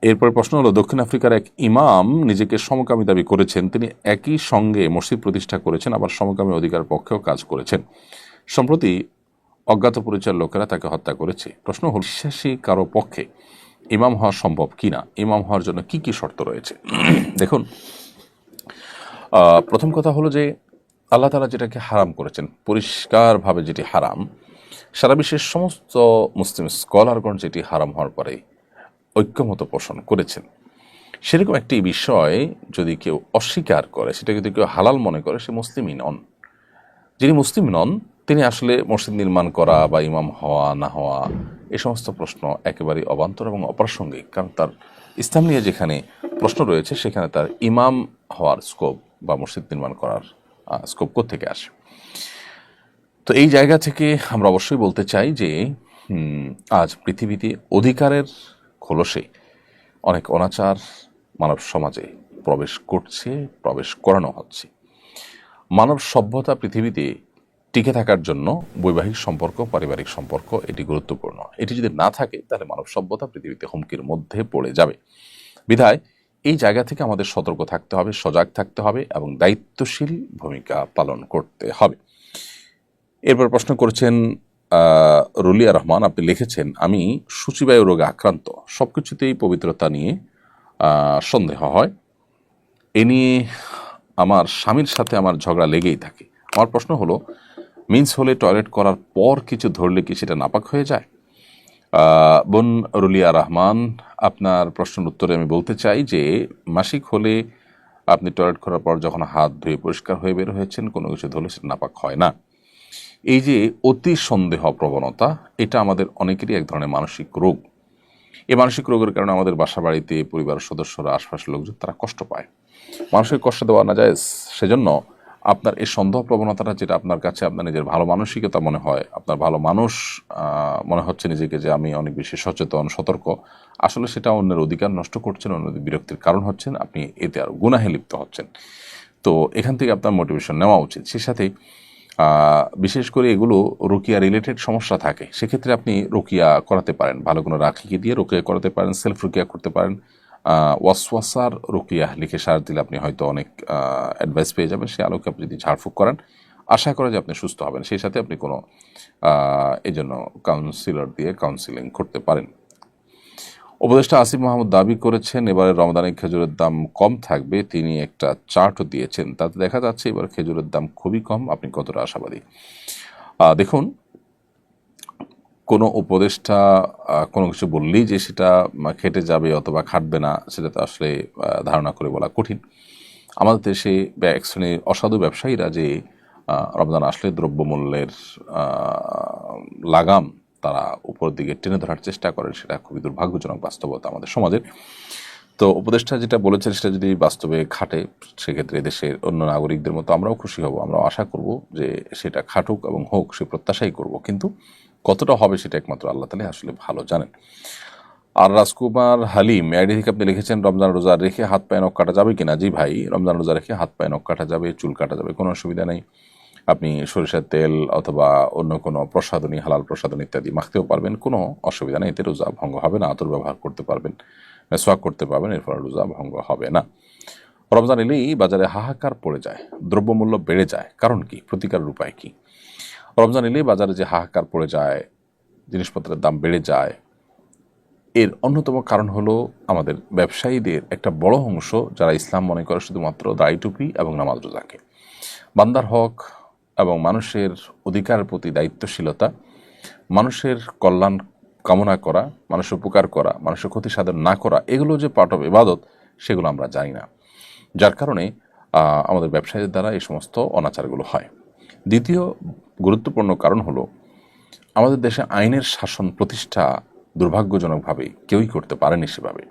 এরপর প্রশ্ন হলো, দক্ষিণ আফ্রিকার এক ইমাম নিজেকে সমকামী দাবি করেছেন। তিনি একই সঙ্গে মসজিদ প্রতিষ্ঠা করেছেন, আবার সমকামী অধিকার পক্ষেও কাজ করেছেন। সম্প্রতি অজ্ঞাত পরিচয়ের লোকেরা তাকে হত্যা করেছে। প্রশ্ন হল, বিশ্বাসী কারো পক্ষে ইমাম হওয়া সম্ভব কিনা? ইমাম হওয়ার জন্য কি কি শর্ত রয়েছে? দেখুন, প্রথম কথা হলো যে আল্লাহ তাআলা যেটাকে হারাম করেছেন, পরিষ্কারভাবে যেটি হারাম, সারা বিশ্বের সমস্ত মুসলিম স্কলারগণ যেটি হারাম হওয়ার পরে ঐক্যমত পোষণ করেছেন, সেরকম একটি বিষয় যদি কেউ অস্বীকার করে, সেটা যদি কেউ হালাল মনে করে, সে মুসলিমই নন। যিনি মুসলিম নন, তিনি আসলে মসজিদ নির্মাণ করা বা ইমাম হওয়া না হওয়া, এই সমস্ত প্রশ্ন একেবারেই অবান্তর এবং অপ্রাসঙ্গিক। কারণ তার ইসলাম নিয়ে যেখানে প্রশ্ন রয়েছে, সেখানে তার ইমাম হওয়ার স্কোপ বা মসজিদ নির্মাণ করার স্কোপ কোত্থেকে আসে? তো এই জায়গা থেকে আমরা অবশ্যই বলতে চাই যে আজ পৃথিবীতে অধিকারের খোলসে অনেক অনাচার মানব সমাজে প্রবেশ করছে, প্রবেশ করানো হচ্ছে। মানব সভ্যতা পৃথিবীতে টিকে থাকার জন্য বৈবাহিক সম্পর্ক, পারিবারিক সম্পর্ক এটি গুরুত্বপূর্ণ। এটি যদি না থাকে তাহলে মানব সভ্যতা পৃথিবীতে হুমকির মধ্যে পড়ে যাবে। বিধায় এই জায়গা থেকে আমাদের সতর্ক থাকতে হবে, সজাগ থাকতে হবে এবং দায়িত্বশীল ভূমিকা পালন করতে হবে। এরপর প্রশ্ন করেছেন রুলিয়া রহমান, আপনি লিখেছেন, আমি সূচিবায়ু রোগে আক্রান্ত, সবকিছুতেই পবিত্রতা নিয়ে সন্দেহ হয়। এ নিয়ে আমার স্বামীর সাথে আমার ঝগড়া লেগেই থাকে। আমার প্রশ্ন হলো, মিন্স হলে টয়লেট করার পর কিছু ধরলে কি সেটা নাপাক হয়ে যায়? বোন রুলিয়া রহমান, আপনার প্রশ্নের উত্তরে আমি বলতে চাই যে মাসিক হলে আপনি টয়লেট করার পর যখন হাত ধুয়ে পরিষ্কার হয়ে বের হয়েছেন, কোনো কিছু ধরলে সেটা নাপাক হয় না। এই যে অতি সন্দেহ প্রবণতা, এটা আমাদের অনেকেরই এক ধরনের মানসিক রোগ। এই মানসিক রোগের কারণে আমাদের বাসা বাড়িতে পরিবারের সদস্যরা, আশপাশের লোকজন তারা কষ্ট পায়। মানুষকে কষ্ট দেওয়া না যায়, সেজন্য আপনার এই সন্দেহ প্রবণতাটা, যেটা আপনার কাছে আপনার নিজের ভালো মানসিকতা মনে হয়, আপনার ভালো মানুষ মনে হচ্ছে নিজেকে যে আমি অনেক বেশি সচেতন, সতর্ক, আসলে সেটা অন্যের অধিকার নষ্ট করছেন, অন্যদের বিরক্তির কারণ হচ্ছেন, আপনি এতে আর গুনাহে লিপ্ত হচ্ছেন। তো এখান থেকে আপনার মোটিভেশন নেওয়া উচিত। সেই সাথে বিশেষ করে এগুলো রুকিয়া রিলেটেড সমস্যা থাকে, সেক্ষেত্রে আপনি রুকিয়া করাতে পারেন, ভালো কোনো রাখিকে দিয়ে রুকিয়া করাতে পারেন, সেলফ রুকিয়া করতে পারেন। ওয়াসওয়াসার রুকিয়া লিখে সার দিলে আপনি হয়তো অনেক অ্যাডভাইস পেয়ে যাবেন। সেই আলোকে আপনি যদি ঝাড়ফুঁক করেন, আশা করা যে আপনি সুস্থ হবেন। সেই সাথে আপনি কোনো এই জন্য কাউন্সিলর দিয়ে কাউন্সিলিং করতে পারেন। উপদেষ্টা আসিফ মাহমুদ দাবি করেছেন এবারে রমজানে খেজুরের দাম কম থাকবে। তিনি একটা চার্টও দিয়েছেন, তাতে দেখা যাচ্ছে এবার খেজুরের দাম খুবই কম। আপনি কতটা আশাবাদী? দেখুন, কোনো উপদেষ্টা কোনো কিছু বললেই যে সেটা খেটে যাবে অথবা খাটবে না, সেটা তো আসলে ধারণা করে বলা কঠিন। আমাদের দেশে এক শ্রেণীর অসাধু ব্যবসায়ীরা যে রমজান আসলে দ্রব্যমূল্যের লাগাম তারা উপর দিকে টেনে ধরার চেষ্টা করেন, সেটা খুবই দুর্ভাগ্যজনক বাস্তবতা আমাদের সমাজের। তো উপদেষ্টা যেটা বলেছেন সেটা যদি বাস্তবে খাটে, সেক্ষেত্রে দেশের অন্য নাগরিকদের মতো আমরাও খুশি হব, আমরাও আশা করব যে সেটা খাটুক এবং হোক, সে প্রত্যাশাই করব। কিন্তু কতটা হবে সেটা একমাত্র আল্লাহ তাআলা আসলে ভালো জানেন। আর রাজকুমার হালিম আইডি থেকে আপনি লিখেছেন, রমজান রোজা রেখে হাত পায়ে নখ কাটা যাবে কিনা? জি ভাই, রমজান রোজা রেখে হাত পায়ে নখ কাটা যাবে, চুল কাটা যাবে, কোনো অসুবিধা নেই। আপনি সরিষার তেল অথবা অন্য কোনো প্রসাধনী, হালাল প্রসাধনী ইত্যাদি মাখতেও পারবেন, কোনো অসুবিধা নেই, এতে রোজা ভঙ্গ হবে না। আতর ব্যবহার করতে পারবেন, মেসওয়াক করতে পারবেন, এর ফলে রোজা ভঙ্গ হবে না। রমজান এলেই বাজারে হাহাকার পড়ে যায়, দ্রব্যমূল্য বেড়ে যায়, কারণ কি? প্রতিকারের উপায় কি? রমজান এলেই বাজারে যে হাহাকার পড়ে যায়, জিনিসপত্রের দাম বেড়ে যায়, এর অন্যতম কারণ হলো আমাদের ব্যবসায়ীদের একটা বড় অংশ যারা ইসলাম মনে করে শুধুমাত্র দাড়ি টুপি এবং নামাজ রোজাকে। বান্দার হক এবং মানুষের অধিকারের প্রতি দায়িত্বশীলতা, মানুষের কল্যাণ কামনা করা, মানুষের উপকার করা, মানুষের ক্ষতি সাধন না করা, এগুলো যে পার্ট অফ ইবাদত, সেগুলো আমরা জানি না। যার কারণে আমাদের ব্যবসায়ীদের দ্বারা এই সমস্ত অনাচারগুলো হয়। দ্বিতীয় গুরুত্বপূর্ণ কারণ হলো আমাদের দেশে আইনের শাসন প্রতিষ্ঠা দুর্ভাগ্যজনকভাবে কেউই করতে পারেনি সেভাবে।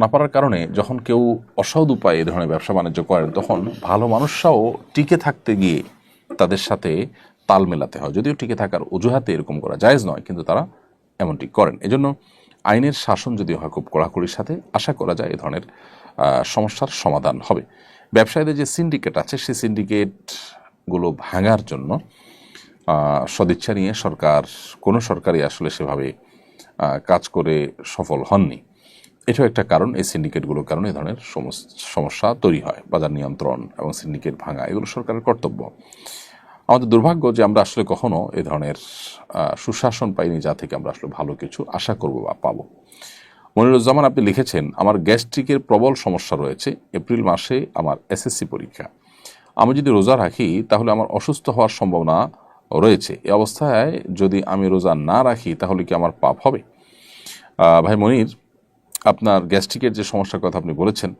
না পারার কারণে যখন কেউ অসৎ উপায়ে এই ধরনের ব্যবসা বাণিজ্য করেন, তখন ভালো মানুষরাও টিকে থাকতে গিয়ে তাদের সাথে তাল মেলাতে হয়। যদিও টিকে থাকার অজুহাতে এরকম করা জায়েজ নয়, কিন্তু তারা এমনটি করেন। এজন্য আইনের শাসন যদি হয় খুব কড়াকড়ির সাথে, আশা করা যায় এ ধরনের সমস্যার সমাধান হবে। ব্যবসায়ীদের যে সিন্ডিকেট আছে, সেই সিন্ডিকেটগুলো ভাঙার জন্য সদিচ্ছা নিয়ে কোনো সরকারই আসলে সেভাবে কাজ করে সফল হননি। এটাও একটা কারণ, এই সিন্ডিকেটগুলোর কারণে এই ধরনের সমস্যা তৈরি হয়। বাজার নিয়ন্ত্রণ এবং সিন্ডিকেট ভাঙা এগুলো সরকারের কর্তব্য। আমাদের দুর্ভাগ্য যে আমরা আসলে কখনো এই ধরনের সুশাসন পাইনি, যা থেকে আমরা আসলে ভালো কিছু আশা করব বা পাবো। মনিরুজ্জামান আপনি লিখেছেন, আমার গ্যাস্ট্রিকের প্রবল সমস্যা রয়েছে, এপ্রিল মাসে আমার এসএসসি পরীক্ষা। আমি যদি রোজা রাখি তাহলে আমার অসুস্থ হওয়ার সম্ভাবনা রয়েছে। এই অবস্থায় যদি আমি রোজা না রাখি তাহলে কি আমার পাপ হবে? ভাই মনির, আপনার গ্যাস্ট্রিকের যে সমস্যার কথা আপনি বলেছেন,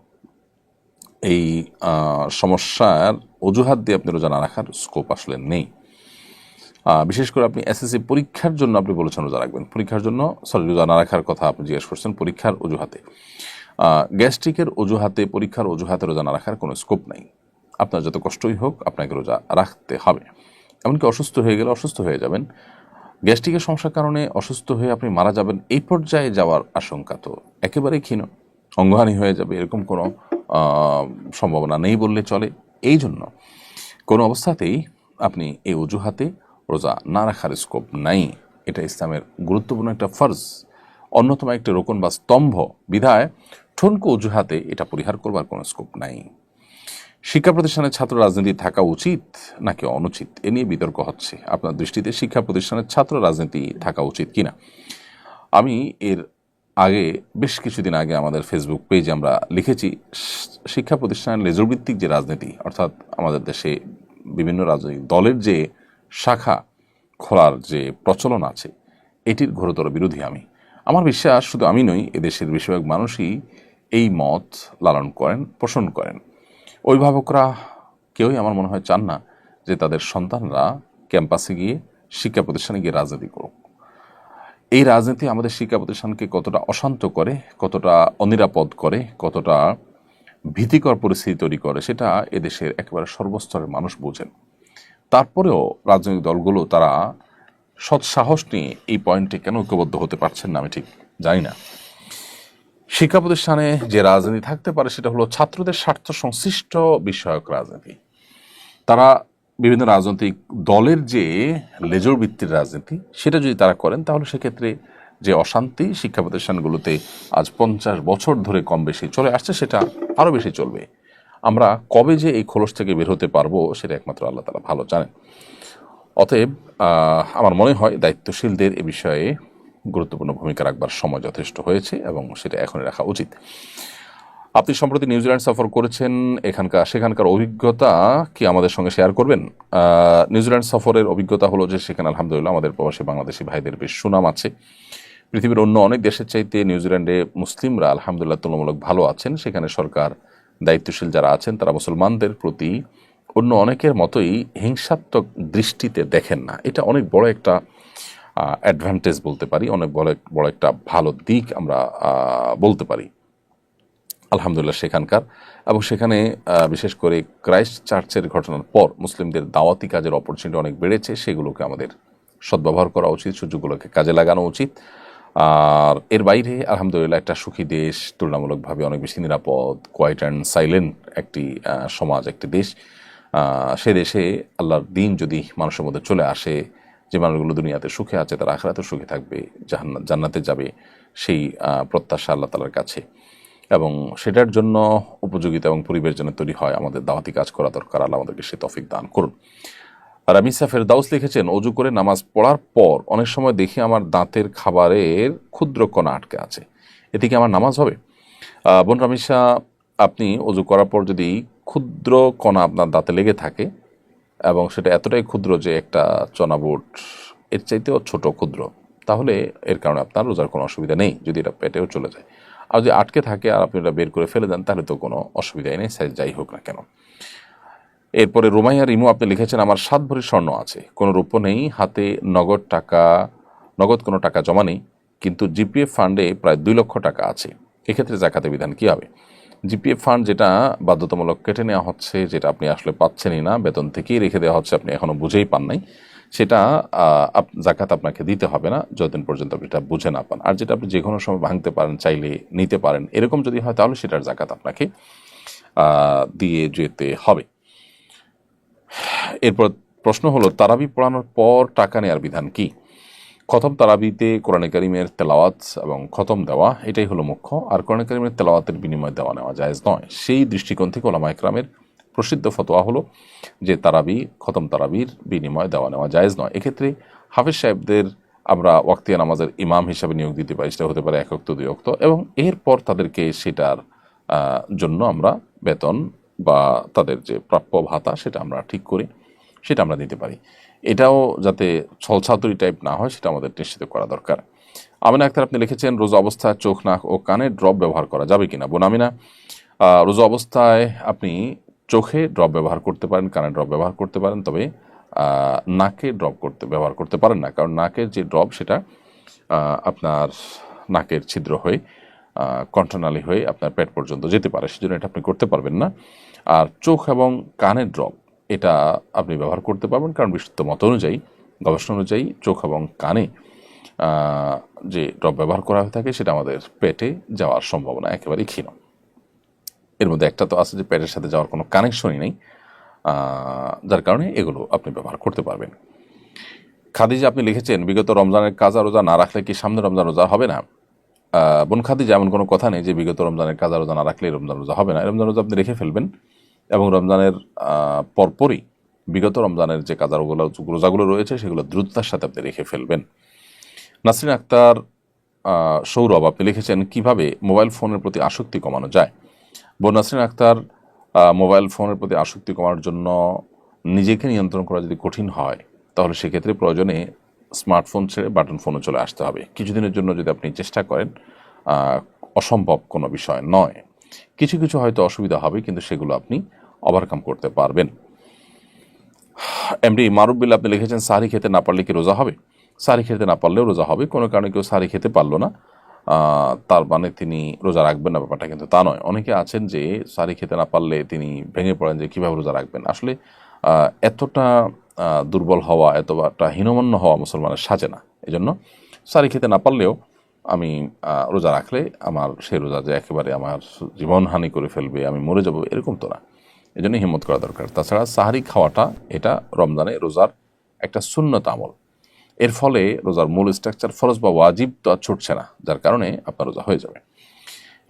এই সমস্যার অজুহাত দিয়ে আপনি রোজা না রাখার স্কোপ আসলে নেই। বিশেষ করে আপনি এসএসসি পরীক্ষার জন্য আপনি বলেছেন রোজা রাখবেন, পরীক্ষার জন্য রোজা না রাখার কথা আপনি জিজ্ঞেস করছেন পরীক্ষার অজুহাতে। গ্যাস্ট্রিকের অজুহাতে, পরীক্ষার অজুহাতে রোজা না রাখার কোনো স্কোপ নেই। আপনার যত কষ্টই হোক আপনাকে রোজা রাখতে হবে। এমনকি অসুস্থ হয়ে গেলে অসুস্থ হয়ে যাবেন, গ্যাস্ট্রিকের সমস্যার কারণে অসুস্থ হয়ে আপনি মারা যাবেন, এই পর্যায়ে যাওয়ার আশঙ্কা তো একেবারেই ক্ষীণ, অঙ্গহানি হয়ে যাবে, এরকম কোনো সম্ভাবনা নেই বললে চলে। এই জন্য কোনো অবস্থাতেই আপনি এই অজুহাতে রোজা না রাখার স্কোপ নাই। এটা ইসলামের গুরুত্বপূর্ণ একটা ফরজ, অন্যতম একটা রোকন বা স্তম্ভ বিধায় ঠনকো অজুহাতে এটা পরিহার করবার কোনো স্কোপ নাই। শিক্ষা প্রতিষ্ঠানের ছাত্র রাজনীতি থাকা উচিত নাকি অনুচিত, এ নিয়ে বিতর্ক হচ্ছে। আপনার দৃষ্টিতে শিক্ষা প্রতিষ্ঠানের ছাত্র রাজনীতি থাকা উচিত কিনা? আমি এর আগে বেশ কিছুদিন আগে আমাদের ফেসবুক পেজে আমরা লিখেছি, শিক্ষা প্রতিষ্ঠানের লেজরভিত্তিক যে রাজনীতি, অর্থাৎ আমাদের দেশে বিভিন্ন রাজনৈতিক দলের যে শাখা খোলার যে প্রচলন আছে, এটির ঘোরতর বিরোধী আমি। আমার বিশ্বাস শুধু আমি নই, এদেশের বেশিরভাগ মানুষই এই মত লালন করেন, পোষণ করেন। অভিভাবকরা কেউই আমার মনে হয় চান না যে তাদের সন্তানরা ক্যাম্পাসে গিয়ে শিক্ষা প্রতিষ্ঠানে গিয়ে রাজনীতি করুক। এই রাজনীতি আমাদের শিক্ষা প্রতিষ্ঠানকে কতটা অশান্ত করে, কতটা অনিরাপদ করে, কতটা ভীতিকর পরিস্থিতি তৈরি করে, সেটা এদেশের একেবারে সর্বস্তরের মানুষ বোঝেন। তারপরেও রাজনৈতিক দলগুলো তারা সৎসাহস নিয়ে এই পয়েন্টে কেন ঐক্যবদ্ধ হতে পারছেন না আমি ঠিক জানি না। শিক্ষা প্রতিষ্ঠানে যে রাজনীতি থাকতে পারে সেটা হলো ছাত্রদের স্বার্থ সংশ্লিষ্ট বিষয়ক রাজনীতি। তারা বিভিন্ন রাজনৈতিক দলের যে লেজর ভিত্তির রাজনীতি সেটা যদি তারা করেন, তাহলে সেক্ষেত্রে যে অশান্তি শিক্ষা প্রতিষ্ঠানগুলোতে আজ 50 বছর ধরে কম বেশি চলে আসছে, সেটা আরও বেশি চলবে। আমরা কবে যে এই খোলস থেকে বের হতে পারবো সেটা একমাত্র আল্লাহ তাআলা ভালো জানেন। অতএব আমার মনে হয় দায়িত্বশীলদের এ বিষয়ে গুরুত্বপূর্ণ ভূমিকা রাখবার সময় যথেষ্ট হয়েছে এবং সেটা এখনই রাখা উচিত। আপনি সম্প্রতি নিউজিল্যান্ড সফর করেছেন, সেখানকার অভিজ্ঞতা কি আমাদের সঙ্গে শেয়ার করবেন? নিউজিল্যান্ড সফরের অভিজ্ঞতা হলো যে সেখানে আলহামদুলিল্লাহ আমাদের প্রবাসী বাংলাদেশি ভাইদের বেশ সুনাম আছে। পৃথিবীর অন্য অনেক দেশের চাইতে নিউজিল্যান্ডে মুসলিমরা আলহামদুলিল্লাহ তুলনামূলক ভালো আছেন। সেখানে সরকার দায়িত্বশীল যারা আছেন তারা মুসলমানদের প্রতি অন্য অনেকের মতোই হিংসাত্মক দৃষ্টিতে দেখেন না। এটা অনেক বড় একটা অ্যাডভান্টেজ বলতে পারি, অনেক বড় একটা ভালো দিক আমরা বলতে পারি আলহামদুলিল্লাহ সেখানকার। এবং সেখানে বিশেষ করে ক্রাইস্ট চার্চের ঘটনার পর মুসলিমদের দাওয়াতি কাজের অপরচুনিটি অনেক বেড়েছে। সেগুলোকে আমাদের সদ্ব্যবহার করা উচিত, সুযোগগুলোকে কাজে লাগানো উচিত। আর এর বাইরে আলহামদুলিল্লাহ একটা সুখী দেশ, তুলনামূলকভাবে অনেক বেশি নিরাপদ, কোয়াইট অ্যান্ড সাইলেন্ট একটি সমাজ, একটি দেশ। সে দেশে আল্লাহর দিন যদি মানুষের মধ্যে চলে আসে, যে মানুষগুলো দুনিয়াতে সুখে আছে তারা আখিরাতেও সুখে থাকবে, জান্নাতে যাবে, সেই প্রত্যাশা আল্লাহ তাআলার কাছে। এবং সেটার জন্য উপযোগিতা এবং পরিবেশ যেন তৈরি হয়, আমাদের দাওয়াতি কাজ করা দরকার। আল্লাহ আমাদেরকে সে তৌফিক দান করুন। রামিসা ফেরদাউস লিখেছেন, অজু করে নামাজ পড়ার পর অনেক সময় দেখি আমার দাঁতের খাবারের ক্ষুদ্র কণা আটকে আছে, এতে কি আমার নামাজ হবে? বোন রামিসা, আপনি অজু করার পর যদি ক্ষুদ্র কণা আপনার দাঁতে লেগে থাকে এবং সেটা এতটাই ক্ষুদ্র যে একটা চনা বুট এর চাইতেও ছোট ক্ষুদ্র, তাহলে এর কারণে আপনার রোজার কোনো অসুবিধা নেই, যদি এটা পেটেও চলে যায়। আর যদি আটকে থাকে আর আপনি এটা বের করে ফেলে দেন, তাহলে তো কোনো অসুবিধাই নেই, সাইজ যাই হোক না কেন। এরপরে রোমাইয়া রিমু আপনি লিখেছেন, আমার 7 ভরি স্বর্ণ আছে, কোনো রূপ নেই, হাতে নগদ কোনো টাকা জমা নেই, কিন্তু জিপিএফ ফান্ডে প্রায় 2 লক্ষ টাকা আছে, এক্ষেত্রে জাকাতের বিধান কী হবে? জিপিএফ ফান্ড যেটা বাধ্যতামূলক কেটে নেওয়া হচ্ছে, যেটা আপনি আসলে পাচ্ছেনই না, বেতন থেকেই রেখে দেওয়া হচ্ছে, আপনি এখনও বুঝেই পান নাই, সেটা জাকাত আপনাকে দিতে হবে না যতদিন পর্যন্ত আপনি এটা বুঝে না পান। আর যেটা আপনি যে কোনো সময় ভাঙতে পারেন, চাইলে নিতে পারেন, এরকম যদি হয় তাহলে সেটার জাকাত আপনাকে দিয়ে যেতে হবে। এরপর প্রশ্ন হলো, তারাবি পড়ানোর পর টাকা নেওয়ার বিধান কি? খতম তারাবিতে কোরআনে কারিমের তেলাওয়াত এবং খতম দেওয়া এটাই হলো মুখ্য, আর কোরআনে কারিমের তেলাওয়াতের বিনিময়ে দেওয়া নেওয়া জায়েজ নয়। সেই দৃষ্টিকোণ থেকে ওলামা ইকরামের প্রসিদ্ধ ফতোয়া হলো যে খতম তারাবির বিনিময়ে দেওয়া নেওয়া জায়েজ নয়। এক্ষেত্রে হাফেজ সাহেবদের আমরা ওয়াক্তিয়া নামাজের ইমাম হিসাবে নিয়োগ দিতে পারি, সেটা হতে পারে 1 ওয়াক্ত 2 ওয়াক্ত, এবং এরপর তাদেরকে সেটার জন্য আমরা বেতন বা তাদের যে প্রাপ্য ভাতা সেটা আমরা ঠিক করে সেটা আমরা দিতে পারি। এটাও যাতে ছলছাতুরি টাইপ না হয় সেটা আমাদের নিশ্চিত করা দরকার। আমিনা আক্তার আপনি লিখেছেন, রোজা অবস্থায় চোখ, নাক ও কানে ড্রপ ব্যবহার করা যাবে কিনা? বোন আমিনা, রোজা অবস্থায় আপনি চোখে ড্রপ ব্যবহার করতে পারেন, কানে ড্রপ ব্যবহার করতে পারেন, তবে নাকে ড্রপ ব্যবহার করতে পারেন না, কারণ নাকের যে ড্রপ সেটা আপনার নাকের ছিদ্র হয়ে কণ্ঠনালী হয়ে আপনার পেট পর্যন্ত যেতে পারে, সেজন্য এটা আপনি করতে পারবেন না। আর চোখ এবং কানের ড্রপ এটা আপনি ব্যবহার করতে পারবেন, কারণ বিশুদ্ধ মত অনুযায়ী, গবেষণা অনুযায়ী চোখ এবং কানে যে ড্রপ ব্যবহার করা হয়ে থাকে সেটা আমাদের পেটে যাওয়ার সম্ভাবনা একেবারেই ক্ষীণ। এর মধ্যে একটা তো আছে যে পেটের সাথে যাওয়ার কোনো কানেকশনই নেই, যার কারণে এগুলো আপনি ব্যবহার করতে পারবেন। খাদিজা আপনি লিখেছেন, বিগত রমজানের কাজা রোজা না রাখলে কি সামনে রমজান রোজা হবে না? বোন খাদিজা, এমন কোনো কথা নেই যে বিগত রমজানের কাজা রোজা না রাখলে রমজান রোজা হবে না। রমজান রোজা আপনি রেখে ফেলবেন এবং রমজানের পরপরই বিগত রমজানের যে কাজা রোজাগুলো রয়েছে সেগুলো দ্রুততার সাথে আপনি রেখে ফেলবেন। নাসরিন আক্তার সৌরভ আপনি লিখেছেন, কিভাবে মোবাইল ফোনের প্রতি আসক্তি কমানো যায়? বোন নাসরিন আক্তার, মোবাইল ফোনের প্রতি আসক্তি কমানোর জন্য নিজেকে নিয়ন্ত্রণ করা যদি কঠিন হয় তাহলে সেক্ষেত্রে প্রয়োজনে স্মার্টফোন ছেড়ে বাটন ফোনে চলে আসতে হবে। কিছুদিনের জন্য যদি আপনি চেষ্টা করেন, অসম্ভব কোনো বিষয় নয়। কিছু কিছু হয়তো অসুবিধা হবে, কিন্তু সেগুলো আপনি ওভারকাম করতে পারবেন। এমডি মারুফ বিল্লাহ আপনি লিখেছেন, সাহরি খেতে না পারলে কি রোজা হবে? সাহরি খেতে না পারলেও রোজা হবে। কোনো কারণে কেউ সাহরি খেতে পারলো না তার মানে তিনি রোজা রাখবেন না, ব্যাপারটা কিন্তু তা নয়। অনেকে আছেন যে সাহরি খেতে না পারলে তিনি ভেঙে পড়েন যে কীভাবে রোজা রাখবেন। আসলে এতটা দুর্বল হওয়া, এতটা হীনমন্য হওয়া মুসলমানের সাজে না। এই জন্য সাহরি খেতে না পারলেও আমি রোজা রাখলে আমার সেই রোজা যে একেবারে আমার জীবনহানি করে ফেলবে, আমি মরে যাব, এরকম তো না। এই জন্য হিম্মত করা দরকার। তাছাড়া সাহরি খাওয়াটা এটা রমজানে রোজার একটা সুন্নত আমল। এর ফলে রোজার মূল স্ট্রাকচার ফরজ বা ওয়াজিব তো আর ছুটছে না, যার কারণে আপনার রোজা হয়ে যাবে।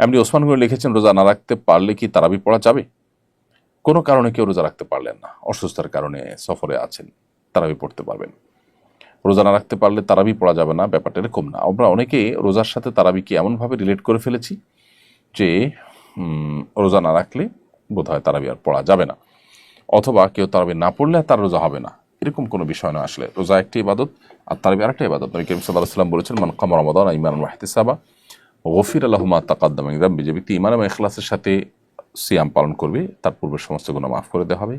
এমনি ওসমান গনি লিখেছেন, রোজা না রাখতে পারলে কি তারাবি পড়া যাবে? কোনো কারণে কেউ রোজা রাখতে পারলেন না, অসুস্থতার কারণে সফরে আছেন, তারাবি পড়তে পারবেন। রোজা না রাখতে পারলে তারাবি পড়া যাবে না, ব্যাপারটা এরকম না। আমরা অনেকে রোজার সাথে তারাবিকে এমনভাবে রিলেট করে ফেলেছি যে রোজা না রাখলে বোধহয় তারাবি আর পড়া যাবে না, অথবা কেউ তারাবি না পড়লে তার রোজা হবে না, এরকম কোনো বিষয় নয়। আসলে রোজা একটি ইবাদত আর তারাবি আরেকটা ইবাদত। নবী করিম সাল্লাল্লাহু আলাইহি ওয়াসাল্লাম বলেছেন, মান কামা রমাদান ঈমানান ওয়া ইহতিসাবা গফিরা লাহু মা তাকাদ্দামা মিন যামবি। যে ব্যক্তি ঈমান এবং ইখলাসের সাথে সিয়াম পালন করবে তার পূর্বের সমস্ত গুনাহ মাফ করে দেওয়া হবে।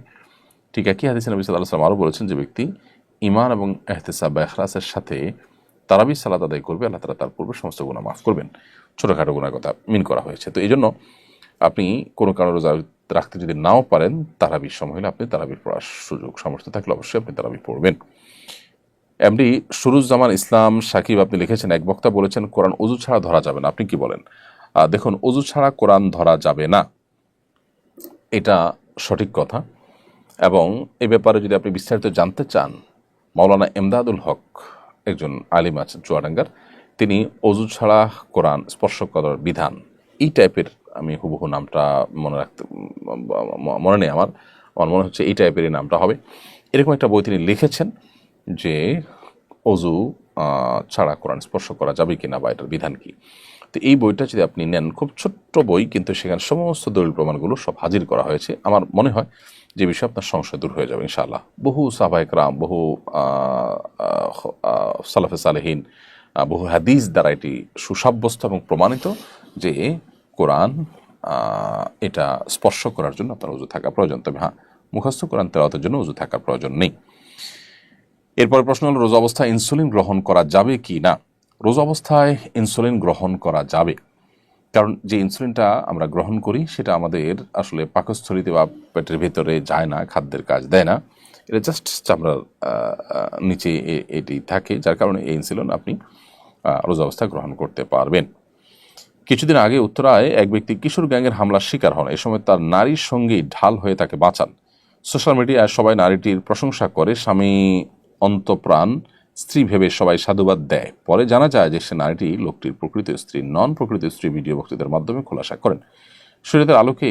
ঠিক একই হাদিসে নবী সাল্লাল্লাহু আলাইহি ওয়াসাল্লাম আরও বলেছেন, যে ব্যক্তি ঈমান এবং ইহতিসাব বা ইখলাসের সাথে তারাবি সালাত আদায় করবে, আল্লাহ তাআলা তার পূর্বের সমস্ত গুনাহ মাফ করবেন। ছোটোখাটো গুনার কথা মিন করা হয়েছে। তো এই জন্য আপনি কোনো কারণে রোজা রাখতে যদি নাও পারেন, তারাবির সময় হলে আপনি তারাবির পড়ার সুযোগ সামর্থ্য থাকলে অবশ্যই আপনি তারাবি পড়বেন। এমডি সুরুজ্জামান ইসলাম সাকিব আপনি লিখেছেন, এক বক্তা বলেছেন কোরআন ওযু ছাড়া ধরা যাবে না, আপনি কি বলেন? দেখুন, ওযু ছাড়া কোরআন ধরা যাবে না, এটা সঠিক কথা। এবং এই ব্যাপারে যদি আপনি বিস্তারিত জানতে চান, মাওলানা এমদাদুল হক একজন আলিম আছেন চুয়াডাঙ্গার, তিনি ওযু ছাড়া কোরআন স্পর্শ করার বিধান, এই টাইপের, আমি হুবহু নামটা মনে নেই আমার মনে হচ্ছে এই টাইপেরই নামটা হবে, এরকম একটা বই তিনি লিখেছেন যে ওযু ছাড়া কোরআন স্পর্শ করা যাবে কিনা বা এটার বিধান কি। তো এই বইটা যদি আপনি নেন, খুব ছোট্ট বই, কিন্তু সেখানে সমস্ত দলিল প্রমাণগুলো সব হাজির করা হয়েছে। আমার মনে হয় যে বিষয়ে আপনার সংশয় দূর হয়ে যাবে ইনশাআল্লাহ। বহু সাহাবায়ে কেরাম, বহু সালাফে সালেহিন, বহু হাদিস দ্বারা এটি সুসাব্যস্ত এবং প্রমাণিত যে কোরআন এটা স্পর্শ করার জন্য আপনার ওযু থাকা প্রয়োজন। তবে হ্যাঁ, মুখস্থ কোরআন তেলাওয়াতের জন্য ওযু থাকার প্রয়োজন নেই। এরপরে প্রশ্ন হলো, রোজা অবস্থায় ইনসুলিন গ্রহণ করা যাবে কি না? রোজা অবস্থায় ইনসুলিন গ্রহণ করা যাবে, কারণ যে ইনসুলিনটা আমরা গ্রহণ করি সেটা আমাদের আসলে পাকস্থলিতে বা পেটের ভিতরে যায় না, খাদ্যের কাজ দেয় না, এটা জাস্ট চামড়ার নিচে এটি থাকে, যার কারণে এই ইনসুলিন আপনি রোজা অবস্থায় গ্রহণ করতে পারবেন। কিছুদিন আগে উত্তরায় এক ব্যক্তি কিশোর গ্যাংয়ের হামলার শিকার হন। এই সময় তার নারীর সঙ্গী ঢাল হয়ে তাকে বাঁচান। সোশ্যাল মিডিয়ায় সবাই নারীটির প্রশংসা করে, স্বামী অন্তপ্রাণ স্ত্রী ভেবে সবাই সাধুবাদ দেয়। পরে জানা যায় যে সে নারীটি লোকটির প্রকৃত স্ত্রী নন। প্রকৃত স্ত্রী ভিডিও বক্তৃতার মাধ্যমে খোলাসা করেন। শরীয়তের আলোকে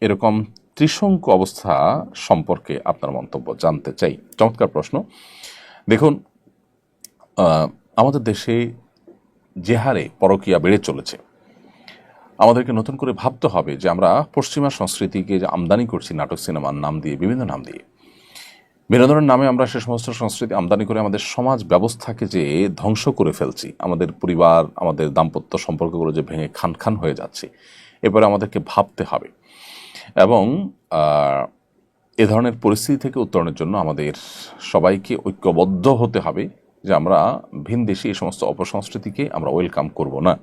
এরকম ত্রিশঙ্কু অবস্থা সম্পর্কে আপনার মন্তব্য জানতে চাই। চমৎকার প্রশ্ন। দেখুন, আমাদের দেশে যে হারে পরকীয়া বেড়ে চলেছে, আমাদেরকে নতুন করে ভাবতে হবে যে আমরা পশ্চিমা সংস্কৃতিকে যে আমদানি করছি নাটক সিনেমার নাম দিয়ে, বিভিন্ন নাম দিয়ে, বিনোদনের নামে আমরা সে সমস্ত সংস্কৃতি আমদানি করে আমাদের সমাজ ব্যবস্থাকে যে ধ্বংস করে ফেলছি, আমাদের পরিবার, আমাদের দাম্পত্য সম্পর্কগুলো যে ভেঙে খান খান হয়ে যাচ্ছে, এরপরে আমাদেরকে ভাবতে হবে। এবং এ ধরনের পরিস্থিতি থেকে উত্তরণের জন্য আমাদের সবাইকে ঐক্যবদ্ধ হতে হবে যে আমরা ভিনদেশী এই সমস্ত অপসংস্কৃতিকে আমরা ওয়েলকাম করব না।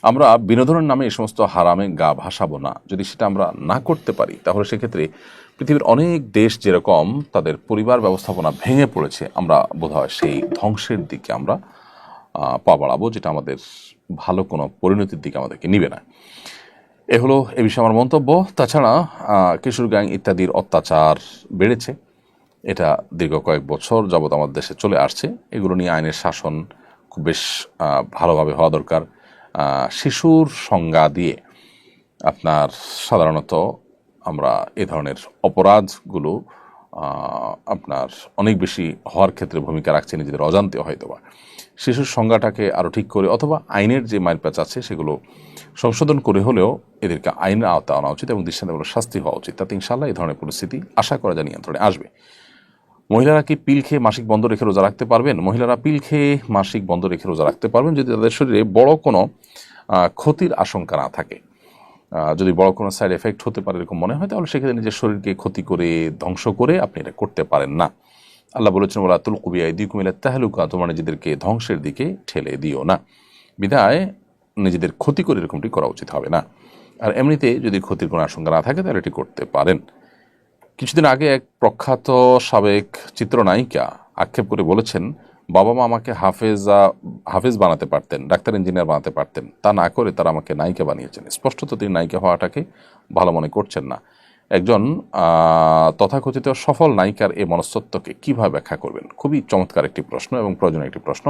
আমরা বিনোদনের নামে এই সমস্ত হারামে গা ভাসাবো না। যদি সেটা আমরা না করতে পারি, তাহলে সেক্ষেত্রে পৃথিবীর অনেক দেশ যেরকম তাদের পরিবার ব্যবস্থাপনা ভেঙে পড়েছে, আমরা বোধহয় সেই ধ্বংসের দিকে আমরা পা বাড়াবো, যেটা আমাদের ভালো কোনো পরিণতির দিকে আমাদেরকে নিবে না। এ হলো এ বিষয়ে আমার মন্তব্য। তাছাড়া কিশোর গ্যাং ইত্যাদির অত্যাচার বেড়েছে, এটা দীর্ঘ কয়েক বছর যাবৎ আমাদের দেশে চলে আসছে। এগুলো নিয়ে আইনের শাসন খুব বেশ ভালোভাবে হওয়া দরকার। শিশুর সংজ্ঞা দিয়ে আপনার সাধারণত আমরা এ ধরনের অপরাধগুলো আপনার অনেক বেশি হওয়ার ক্ষেত্রে ভূমিকা রাখছে নিজেদের অজান্তে হয়তোবা। শিশুর সংজ্ঞাটাকে আরও ঠিক করে অথবা আইনের যে মাইলপ্যাচ আছে সেগুলো সংশোধন করে হলেও এদেরকে আইনের আওতা আনা উচিত এবং দৃষ্টান্তমূলক শাস্তি হওয়া উচিত। তাতে ইনশাআল্লাহ এই ধরনের পরিস্থিতি আশা করা যায় নিয়ন্ত্রণে আসবে। মহিলারা কি পিল খেয়ে মাসিক বন্ধ রেখে রোজা রাখতে পারবেন? মহিলারা পিল খেয়ে মাসিক বন্ধ রেখে রোজা রাখতে পারবেন যদি তাদের শরীরে বড় কোনো ক্ষতির আশঙ্কা না থাকে। যদি বড় কোনো সাইড এফেক্ট হতে পারে এরকম মনে হয়, তাহলে সেক্ষেত্রে নিজের শরীরকে ক্ষতি করে ধ্বংস করে আপনি এটা করতে পারেন না। আল্লাহ বলেছেন ওয়ালা তুলকু বিআইদিকুম ইলা তাহলুকা, তোমরা নিজেদেরকে ধ্বংসের দিকে ঠেলে দিও না। বিধায় নিজেদের ক্ষতি করে এরকমটি করা উচিত হবে না। আর এমনিতে যদি ক্ষতির কোনো আশঙ্কা না থাকে তাহলে এটি করতে পারেন। কিছুদিন আগে এক প্রখ্যাত সাবেক চিত্রনায়িকা আক্ষেপ করে বলেছেন, বাবা মা আমাকে হাফেজ বানাতে পারতেন, ডাক্তার ইঞ্জিনিয়ার বানাতে পারতেন, তা না করে তারা আমাকে নায়িকা বানিয়েছেন। স্পষ্টত তিনি নায়িকা হওয়াটাকে ভালো মনে করছেন না। একজন তথাকথিত সফল নায়িকার এই মনস্তত্ত্বকে কীভাবে ব্যাখ্যা করবেন? খুবই চমৎকার একটি প্রশ্ন এবং প্রয়োজনীয় একটি প্রশ্ন।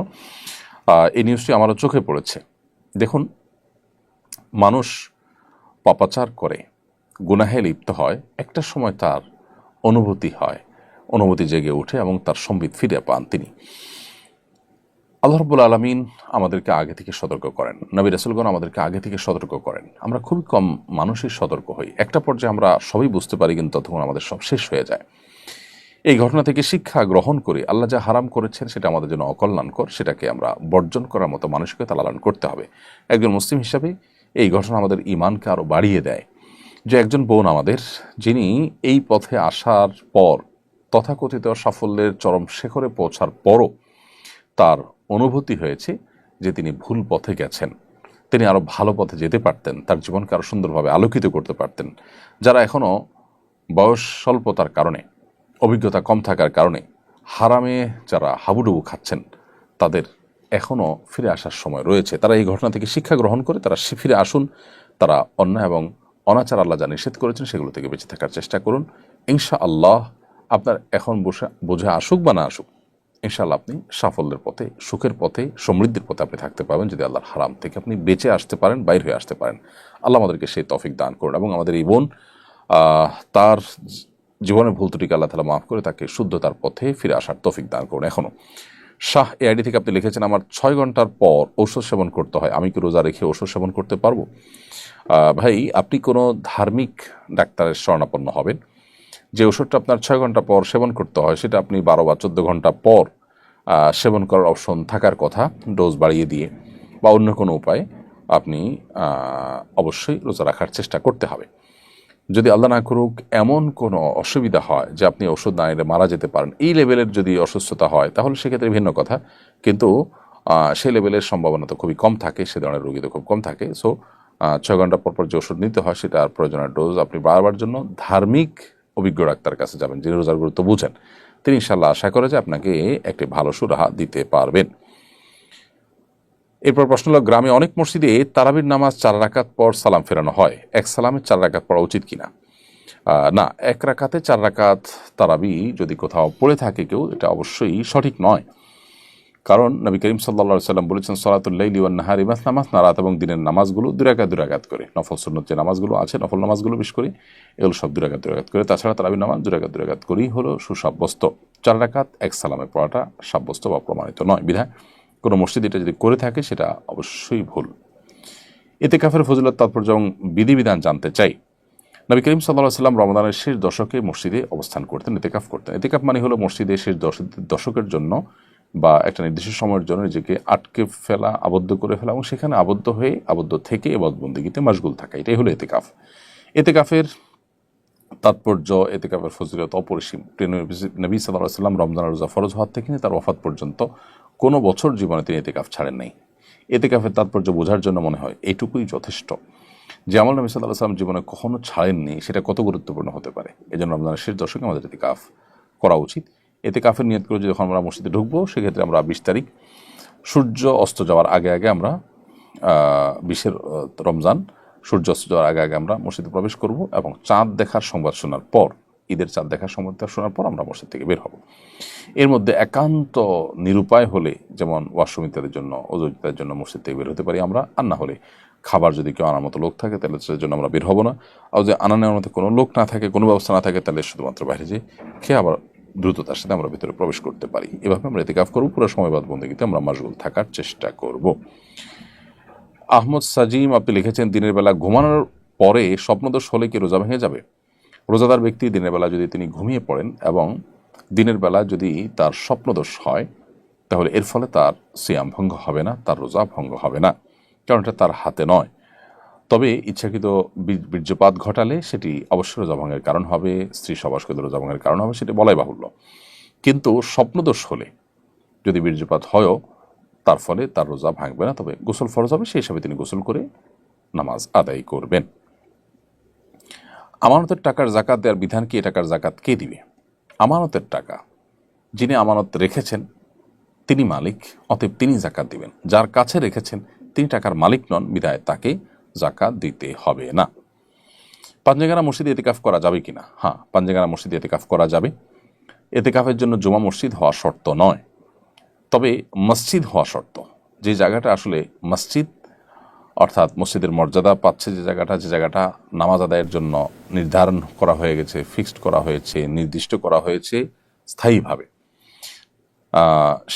এই নিউজটি আমারও চোখে পড়েছে। দেখুন, মানুষ পাপাচার করে, গুনাহে লিপ্ত হয়, একটা সময় তার অনুভূতি জেগে ওঠে এবং তার সম্বিত ফিরে পান তিনি। আল্লাহ রাব্বুল আলামিন আমাদেরকে আগে থেকে সতর্ক করেন, নবী রাসূলগণ আমাদেরকে আগে থেকে সতর্ক করেন। আমরা খুবই কম মানুষই সতর্ক হই। একটা পর্যায়ে আমরা সবই বুঝতে পারি, কিন্তু ততক্ষণ আমাদের সব শেষ হয়ে যায়। এই ঘটনা থেকে শিক্ষা গ্রহণ করে আল্লাহ যা হারাম করেছেন সেটা আমাদের জন্য অকল্যাণকর, সেটাকে আমরা বর্জন করার মতো মানসিকতা লালন করতে হবে। একজন মুসলিম হিসাবে এই ঘটনা আমাদের ঈমানকে আরও বাড়িয়ে দেয় যে একজন বোন আমাদের, যিনি এই পথে আসার পর তথাকথিত সাফল্যের চরম শিখরে পৌঁছার পরও তার অনুভূতি হয়েছে যে তিনি ভুল পথে গেছেন, তিনি আরও ভালো পথে যেতে পারতেন, তার জীবনকে আরও সুন্দরভাবে আলোকিত করতে পারতেন। যারা এখনও বয়স স্বল্পতার কারণে, অভিজ্ঞতা কম থাকার কারণে হারামে যারা হাবুডুবু খাচ্ছেন, তাদের এখনও ফিরে আসার সময় রয়েছে। তারা এই ঘটনা থেকে শিক্ষা গ্রহণ করে তারা ফিরে আসুন। তারা অন্যায় এবং অনাচার আল্লাহ যা নিষেধ করেছেন সেগুলো থেকে বেঁচে থাকার চেষ্টা করুন। ইনশাআল্লাহ আপনার এখন বোঝা আসুক বা না আসুক, ইনশাআল্লাহ আপনি সাফল্যের পথে, সুখের পথে, সমৃদ্ধির পথে আপনি থাকতে পারবেন যদি আল্লাহর হারাম থেকে আপনি বেঁচে আসতে পারেন, বাইর হয়ে আসতে পারেন। আল্লাহ আমাদেরকে সেই তৌফিক দান করুন এবং আমাদের এই বোন তার জীবনের ভুল ত্রুটিকে আল্লাহ তাআলা মাফ করে তাকে শুদ্ধতার পথে ফিরে আসার তৌফিক দান করুন। এখনও শাহ এআইডি থেকে আপনি লিখেছেন, আমার 6 ঘন্টার পর ঔষধ সেবন করতে হয়, আমি কি রোজা রেখে ঔষধ সেবন করতে পারবো? ভাই, আপনি কোনো ধার্মিক ডাক্তারের শরণাপন্ন হবেন। যে ওষুধটা আপনার 6 ঘন্টা পর সেবন করতে হয় সেটা আপনি 12 বা 14 ঘন্টা পর সেবন করার অপশন থাকার কথা, ডোজ বাড়িয়ে দিয়ে বা অন্য কোনো উপায়ে আপনি অবশ্যই রোজা রাখার চেষ্টা করতে হবে। যদি আল্লাহ না করুক এমন কোনো অসুবিধা হয় যে আপনি ওষুধ না নিলে মারা যেতে পারেন, এই লেভেলের যদি অসুস্থতা হয় তাহলে সেক্ষেত্রে ভিন্ন কথা, কিন্তু সেই লেভেলের সম্ভাবনা তো খুবই কম থাকে, সে ধরনের রোগী তো খুব কম থাকে। সো 6 ঘন্টা পর যে ওষুধ নিতে হয় সেটার প্রয়োজনীয় ডোজ আপনি বারবার জন্য ধার্মিক অভিজ্ঞ ডাক্তার কাছে যাবেন, যিনি রোজার গুরুত্ব বুঝেন। তিনি ইনশাআল্লাহ আশা করে যে আপনাকে একটি ভালো সুরাহা দিতে পারবেন। এরপর প্রশ্ন হলো, গ্রামে অনেক মসজিদে তারাবির নামাজ 4 রাকাত পর সালাম ফেরানো হয়, এক সালামে 4 রাকাত পড়া উচিত কিনা? না, 1 রাকাতে 4 রাকাত তারাবি যদি কোথাও পড়ে থাকে কেউ, এটা অবশ্যই সঠিক নয়। কারণ নবী করিম সাল্লাল্লাহু আলাইহি ওয়াসাল্লাম বলেছেন, সালাতুল লাইলি ওয়ান নাহারি মাসনা মাসনা, রাত এবং দিনের নামাজগুলো 2 রাকাত করে, নফল সুন্নত যে নামাজগুলো আছে, নফল নামাজগুলো বিশেষ করে এগুলো সব 2 রাকাত করে। তাছাড়া তারাবি নামাজ 2 রাকাত করেই হলো সুসাব্যস্ত। 4 রাকাত এক সালামে পড়াটা সাব্যস্ত বা প্রমাণিত নয়। বিধায় কোনো মসজিদ এটা যদি করে থাকে সেটা অবশ্যই ভুল। ইতিকাফের ফজিলত, তাৎপর্য এবং বিধিবিধান জানতে চাই। নবী করিম সাল্লাল্লাহু আলাইহি ওয়াসাল্লাম রমজানের শেষ দশকে মসজিদে অবস্থান করতেন, ইতিকাফ করতেন। ইতিকাফ মানে হলো মসজিদে শেষ দশকের জন্য বা একটা নির্দিষ্ট সময়ের জন্য নিজেকে আটকে ফেলা, আবদ্ধ করে ফেলা এবং সেখানে আবদ্ধ থেকে ইবাদতবন্দেগীতে মশগুল থাকা, এটাই হলো ইতিকাফ। ইতিকাফের তাৎপর্য, ইতিকাফের ফজিলত অপরিসীম। নবী সাল্লাল্লাহু আলাইহি ওয়াসাল্লাম রমজানের রোজা ফরজ হওয়ার থেকে তার ওয়াফাত পর্যন্ত কোনো বছর জীবনে তিনি ইতিকাফ ছাড়েন নাই। ইতিকাফের তাৎপর্য বোঝার জন্য মনে হয় এইটুকুই যথেষ্ট, যে আমল নবী সাল্লাল্লাহু আলাইহি ওয়াসাল্লাম জীবনে কখনো ছাড়েননি সেটা কত গুরুত্বপূর্ণ হতে পারে। এজন্য রমজানের শেষ দশকে আমাদের ইতিকাফ করা উচিত। ইতিকাফের নিয়ত করে যখন আমরা মসজিদে ঢুকবো, সেক্ষেত্রে আমরা 20 তারিখ সূর্য অস্ত যাওয়ার আগে আমরা 20 রমজান সূর্যাস্ত যাওয়ার আগে আগে আমরা মসজিদে প্রবেশ করব এবং চাঁদ দেখার সংবাদ শোনার পর, ঈদের চাঁদ দেখার সংবাদ শোনার পর আমরা মসজিদ থেকে বের হব। এর মধ্যে একান্ত নিরুপায় হলে, যেমন ওয়াশরুম ইত্যাদির জন্য, অজু ইত্যাদির জন্য মসজিদ থেকে বের হতে পারি আমরা, আর না হলে খাবার যদি কেউ আনার মতো লোক থাকে তাহলে সেটার জন্য আমরা বের হব না। আর যদি আনা নেওয়ার মতো কোনো লোক না থাকে, কোনো ব্যবস্থা না থাকে, তাহলে শুধুমাত্র বাইরে যে খেয়ে আবার দ্রুততার সাথে আমরা ভিতরে প্রবেশ করতে পারি। এভাবে আমরা ইতিকাফ করব। পুরো সময়বাদ বন্দেগীতে আমরা মাশগুল থাকার চেষ্টা করব। আহমদ সাজিম আপনি লিখেছেন, দিনের বেলা ঘুমানোর পরে স্বপ্নদোষ হলে কি রোজা ভেঙে যাবে? রোজাদার ব্যক্তি দিনের বেলা যদি তিনি ঘুমিয়ে পড়েন এবং দিনের বেলা যদি তার স্বপ্নদোষ হয়, তাহলে এর ফলে তার সিয়াম ভঙ্গ হবে না, তার রোজা ভঙ্গ হবে না, কারণ এটা তার হাতে নয়। তবে ইচ্ছাকৃত বীর্যপাত ঘটালে সেটি অবশ্যই রোজা ভঙ্গের কারণ হবে, স্ত্রী সবাসকৃত রোজা ভঙ্গের কারণ হবে, সেটি বলাই বাহুল্য। কিন্তু স্বপ্নদোষ হলে যদি বীর্যপাত হয়ও, তার ফলে তার রোজা ভাঙবে না, তবে গোসল ফরজ হবে, সেই হিসাবে তিনি গোসল করে নামাজ আদায় করবেন। আমানতের টাকার জাকাত দেওয়ার বিধান কি? এ টাকার জাকাত কে দিবে? আমানতের টাকা যিনি আমানত রেখেছেন তিনি মালিক, অতএব তিনি জাকাত দিবেন। যার কাছে রেখেছেন তিনি টাকার মালিক নন, বিধায় তাকে জাকাত দিতে হবে না। পাঞ্জেগানা মসজিদে ইতিকাফ করা যাবে কিনা? হ্যাঁ, পাঞ্জেগানা মসজিদে ইতিকাফ করা যাবে। ইতিকাফের জন্য জুমা মসজিদ হওয়া শর্ত নয়, তবে মসজিদ হওয়া শর্ত। যে জায়গাটা আসলে মসজিদ, অর্থাৎ মসজিদের মর্যাদা পাচ্ছে, যে জায়গাটা নামাজ আদায়ের জন্য নির্ধারণ করা হয়ে গেছে, ফিক্সড করা হয়েছে, নির্দিষ্ট করা হয়েছে স্থায়ীভাবে,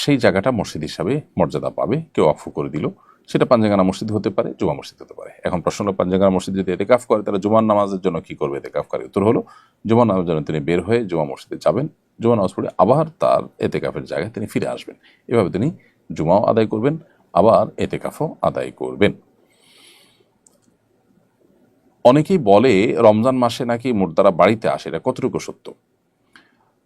সেই জায়গাটা মসজিদ হিসাবে মর্যাদা পাবে। কেউ ওয়াকফ করে দিল, সেটা পাঞ্জেগানা মসজিদ হতে পারে, জুমা মসজিদ হতে পারে। এখন প্রশ্ন হলো, পাঞ্জেগানা মসজিদ যদি ইতিকাফ করে তাহলে জুমার নামাজের জন্য কি করবে ইতিকাফকারী? উত্তর হলো, জুমার নামাজের জন্য তিনি বের হয়ে জুমা মসজিদে যাবেন, জুমা নামাজ পড়ে আবার তার ইতিকাফের জায়গায় তিনি ফিরে আসবেন। এভাবে তিনি জুমাও আদায় করবেন, আবার ইতিকাফও আদায় করবেন। অনেকেই বলে রমজান মাসে নাকি মুর্দারা বাড়িতে আসে, এটা কতটুকু সত্য?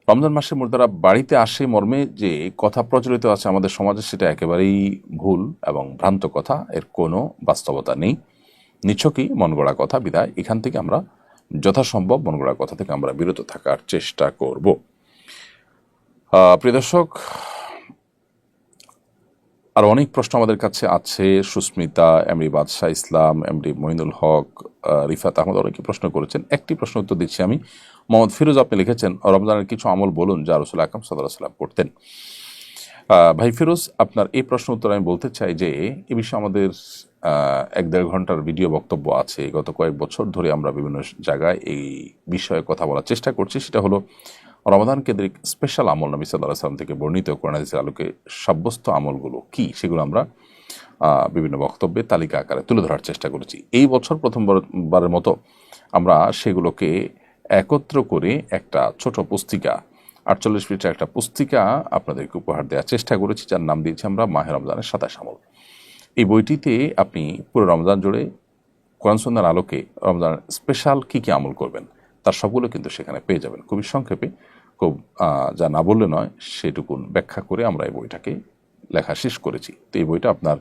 রমজান মাসে মুর্দারা বাড়িতে আসে মর্মে যে কথা প্রচলিত আছে আমাদের সমাজে, সেটা একেবারেই ভুল এবং ভ্রান্ত কথা, এর কোনো বাস্তবতা নেই, নিছকই মন গড়া কথা। বিধায় এখান থেকে আমরা যথাসম্ভব মন গড়া কথা থেকে আমরা বিরত থাকার চেষ্টা করব। প্রিয় দর্শক, আর অনেক প্রশ্ন আমাদের কাছে আছে। সুস্মিতা, এমডি বাদশাহ ইসলাম, এমডি মঈনুল হক, রিফাত আহমদ অনেকে প্রশ্ন করেছেন। একটি প্রশ্ন উত্তর দিচ্ছি আমি। মোহাম্মদ ফিরোজ আপনি লিখেছেন, রমজানের কিছু আমল বলুন যা রাসূল আকরাম সাল্লাল্লাহু আলাইহি ওয়াসাল্লাম করতেন। ভাই ফিরোজ, আপনার এই প্রশ্ন উত্তর আমি বলতে চাই যে এ বিষয়ে আমাদের 1-1.5 ঘন্টার ভিডিও বক্তব্য আছে। গত কয়েক বছর ধরে আমরা বিভিন্ন জায়গায় এই বিষয়ে কথা বলার চেষ্টা করছি। সেটা হলো রমাদান কেন্দ্রিক স্পেশাল আমল নবী সাল্লাল্লাহু আলাইহি ওয়াসাল্লাম থেকে বর্ণিত কোরআন হাদিসের আলোকে সাব্যস্ত আমলগুলো কি, সেগুলো আমরা বিভিন্ন বক্তব্যে তালিকা আকারে তুলে ধরার চেষ্টা করেছি। এই বছর প্রথমবারের মতো আমরা সেগুলোকে একত্র করে একটা ছোট পুস্তিকা, 48 পৃষ্ঠার একটা পুস্তিকা আপনাদেরকে উপহার দেওয়ার চেষ্টা করেছি, যার নাম দিয়েছি আমরা মাহে রমজানের 27 আমল। এই বইটিতে আপনি পুরো রমজান জুড়ে কোরআন সুন্নাহর আলোকে রমজানের স্পেশাল কী কী আমল করবেন তার সবগুলো কিন্তু সেখানে পেয়ে যাবেন। খুবই সংক্ষেপে, খুব যা না বললে নয় সেটুকুন ব্যাখ্যা করে আমরা এই বইটাকে লেখা শেষ করেছি। তো এই বইটা আপনার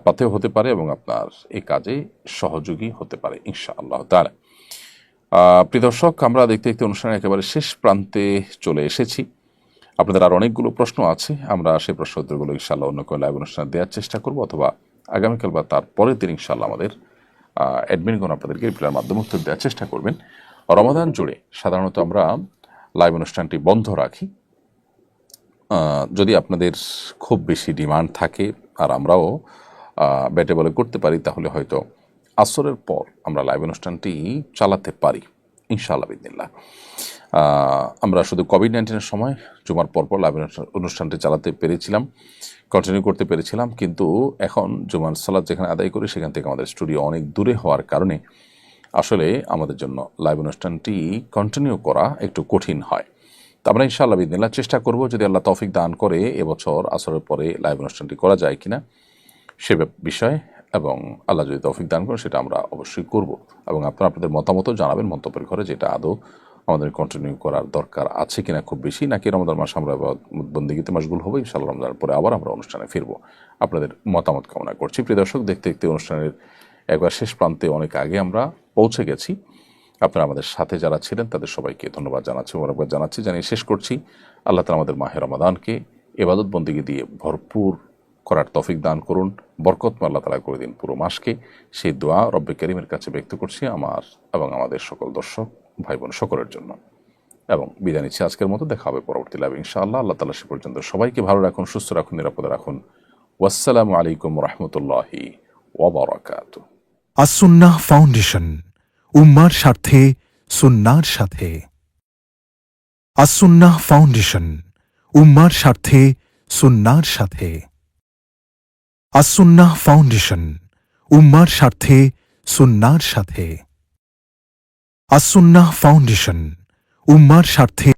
পাথেয় হতে পারে এবং আপনার এই কাজে সহযোগী হতে পারে ইনশাআল্লাহ তাআলা। প্রিয় দর্শক, আমরা দেখতে দেখতে অনুষ্ঠানের একেবারে শেষ প্রান্তে চলে এসেছি। আপনাদের আর অনেকগুলো প্রশ্ন আছে, আমরা সেই প্রশ্ন উত্তরগুলো ইনশাআল্লাহ অন্য কোনো লাইভ অনুষ্ঠানে দেওয়ার চেষ্টা করব, অথবা আগামীকাল বা তার পরের দিন ইনশাআল্লাহ আমাদের অ্যাডমিনগণ আপনাদেরকে রিপ্লাইয়ের মাধ্যমে উত্তর দেওয়ার চেষ্টা করবেন। রমাদান জুড়ে সাধারণত আমরা লাইভ অনুষ্ঠানটি বন্ধ রাখি। যদি আপনাদের খুব বেশি ডিমান্ড থাকে আর আমরাও ব্যাটে বলে করতে পারি, তাহলে হয়তো আসরের পর আমরা লাইভ অনুষ্ঠানটি চালাতে পারি ইনশাআল্লাহ বিদিনিল্লাহ। আমরা শুধু কোভিড-19 সময় জুমার পরপর লাইভ অনুষ্ঠানটি চালাতে পেরেছিলাম, কন্টিনিউ করতে পেরেছিলাম, কিন্তু এখন জুমার সালাত যেখানে আদায় করি সেখান থেকে আমাদের স্টুডিও অনেক দূরে হওয়ার কারণে আসলে আমাদের জন্য লাইভ অনুষ্ঠানটি কন্টিনিউ করা একটু কঠিন হয়। তো আমরা ইনশাআল্লাহ বিদিনিল্লাহ চেষ্টা করব, যদি আল্লাহ তৌফিক দান করে এবছর আসরের পরে লাইভ অনুষ্ঠানটি করা যায় কিনা সে বিষয়ে, এবং আল্লাহ যদি তৌফিক দান করেন সেটা আমরা অবশ্যই করব। এবং আপনারা আপনাদের মতামতও জানাবেন মন্তব্যের ঘরে, যেটা আদৌ আমাদের কন্টিনিউ করার দরকার আছে কিনা খুব বেশি, নাকি রমজান মাস আমরা বন্দেগীতে মশগুল হবো। ইনশাআল্লাহ রমজানের পরে আবার আমরা অনুষ্ঠানে ফিরবো। আপনাদের মতামত কামনা করছি। প্রিয় দর্শক, দেখতে দেখতে অনুষ্ঠানের একবার শেষ প্রান্তে অনেক আগে আমরা পৌঁছে গেছি। আপনারা আমাদের সাথে যারা ছিলেন তাদের সবাইকে ধন্যবাদ জানাচ্ছি, মোবারকবাদ জানাচ্ছি, জানিয়ে শেষ করছি। আল্লাহ তাআলা আমাদের মাহে রমাদানকে ইবাদত বন্দেগী দিয়ে ভরপুর করার তৌফিক দান করুন, বরকতময় আল্লাহ তাআলা করে দিন পুরো মাসকে। সেই দোয়া রব্বে কারীমের কাছে ব্যক্ত করছি আমার এবং আমাদের সকল দর্শক ভাই বোন সকলের জন্য, এবং বিদায় নিচ্ছি আজকের মতো। দেখা হবে পরবর্তী লাইভে ইনশাআল্লাহ। আল্লাহ তাআলা সে পর্যন্ত সবাইকে ভালো রাখুন, সুস্থ রাখুন, নিরাপদে রাখুন। ওয়াসসালামু আলাইকুম রহমতুল্লাহি ওয়া বারাকাতুহু। আসুন্নাহ ফাউন্ডেশন, উম্মার স্বার্থে সুন্নাহর সাথে। আসুন্নাহ ফাউন্ডেশন, উম্মার স্বার্থে সুন্নাহর সাথে। আসুন্নাহ ফাউন্ডেশন, উম্মার স্বার্থে সুন্নাহর সাথে। আসুন্নাহ ফাউন্ডেশন, উম্মার স্বার্থে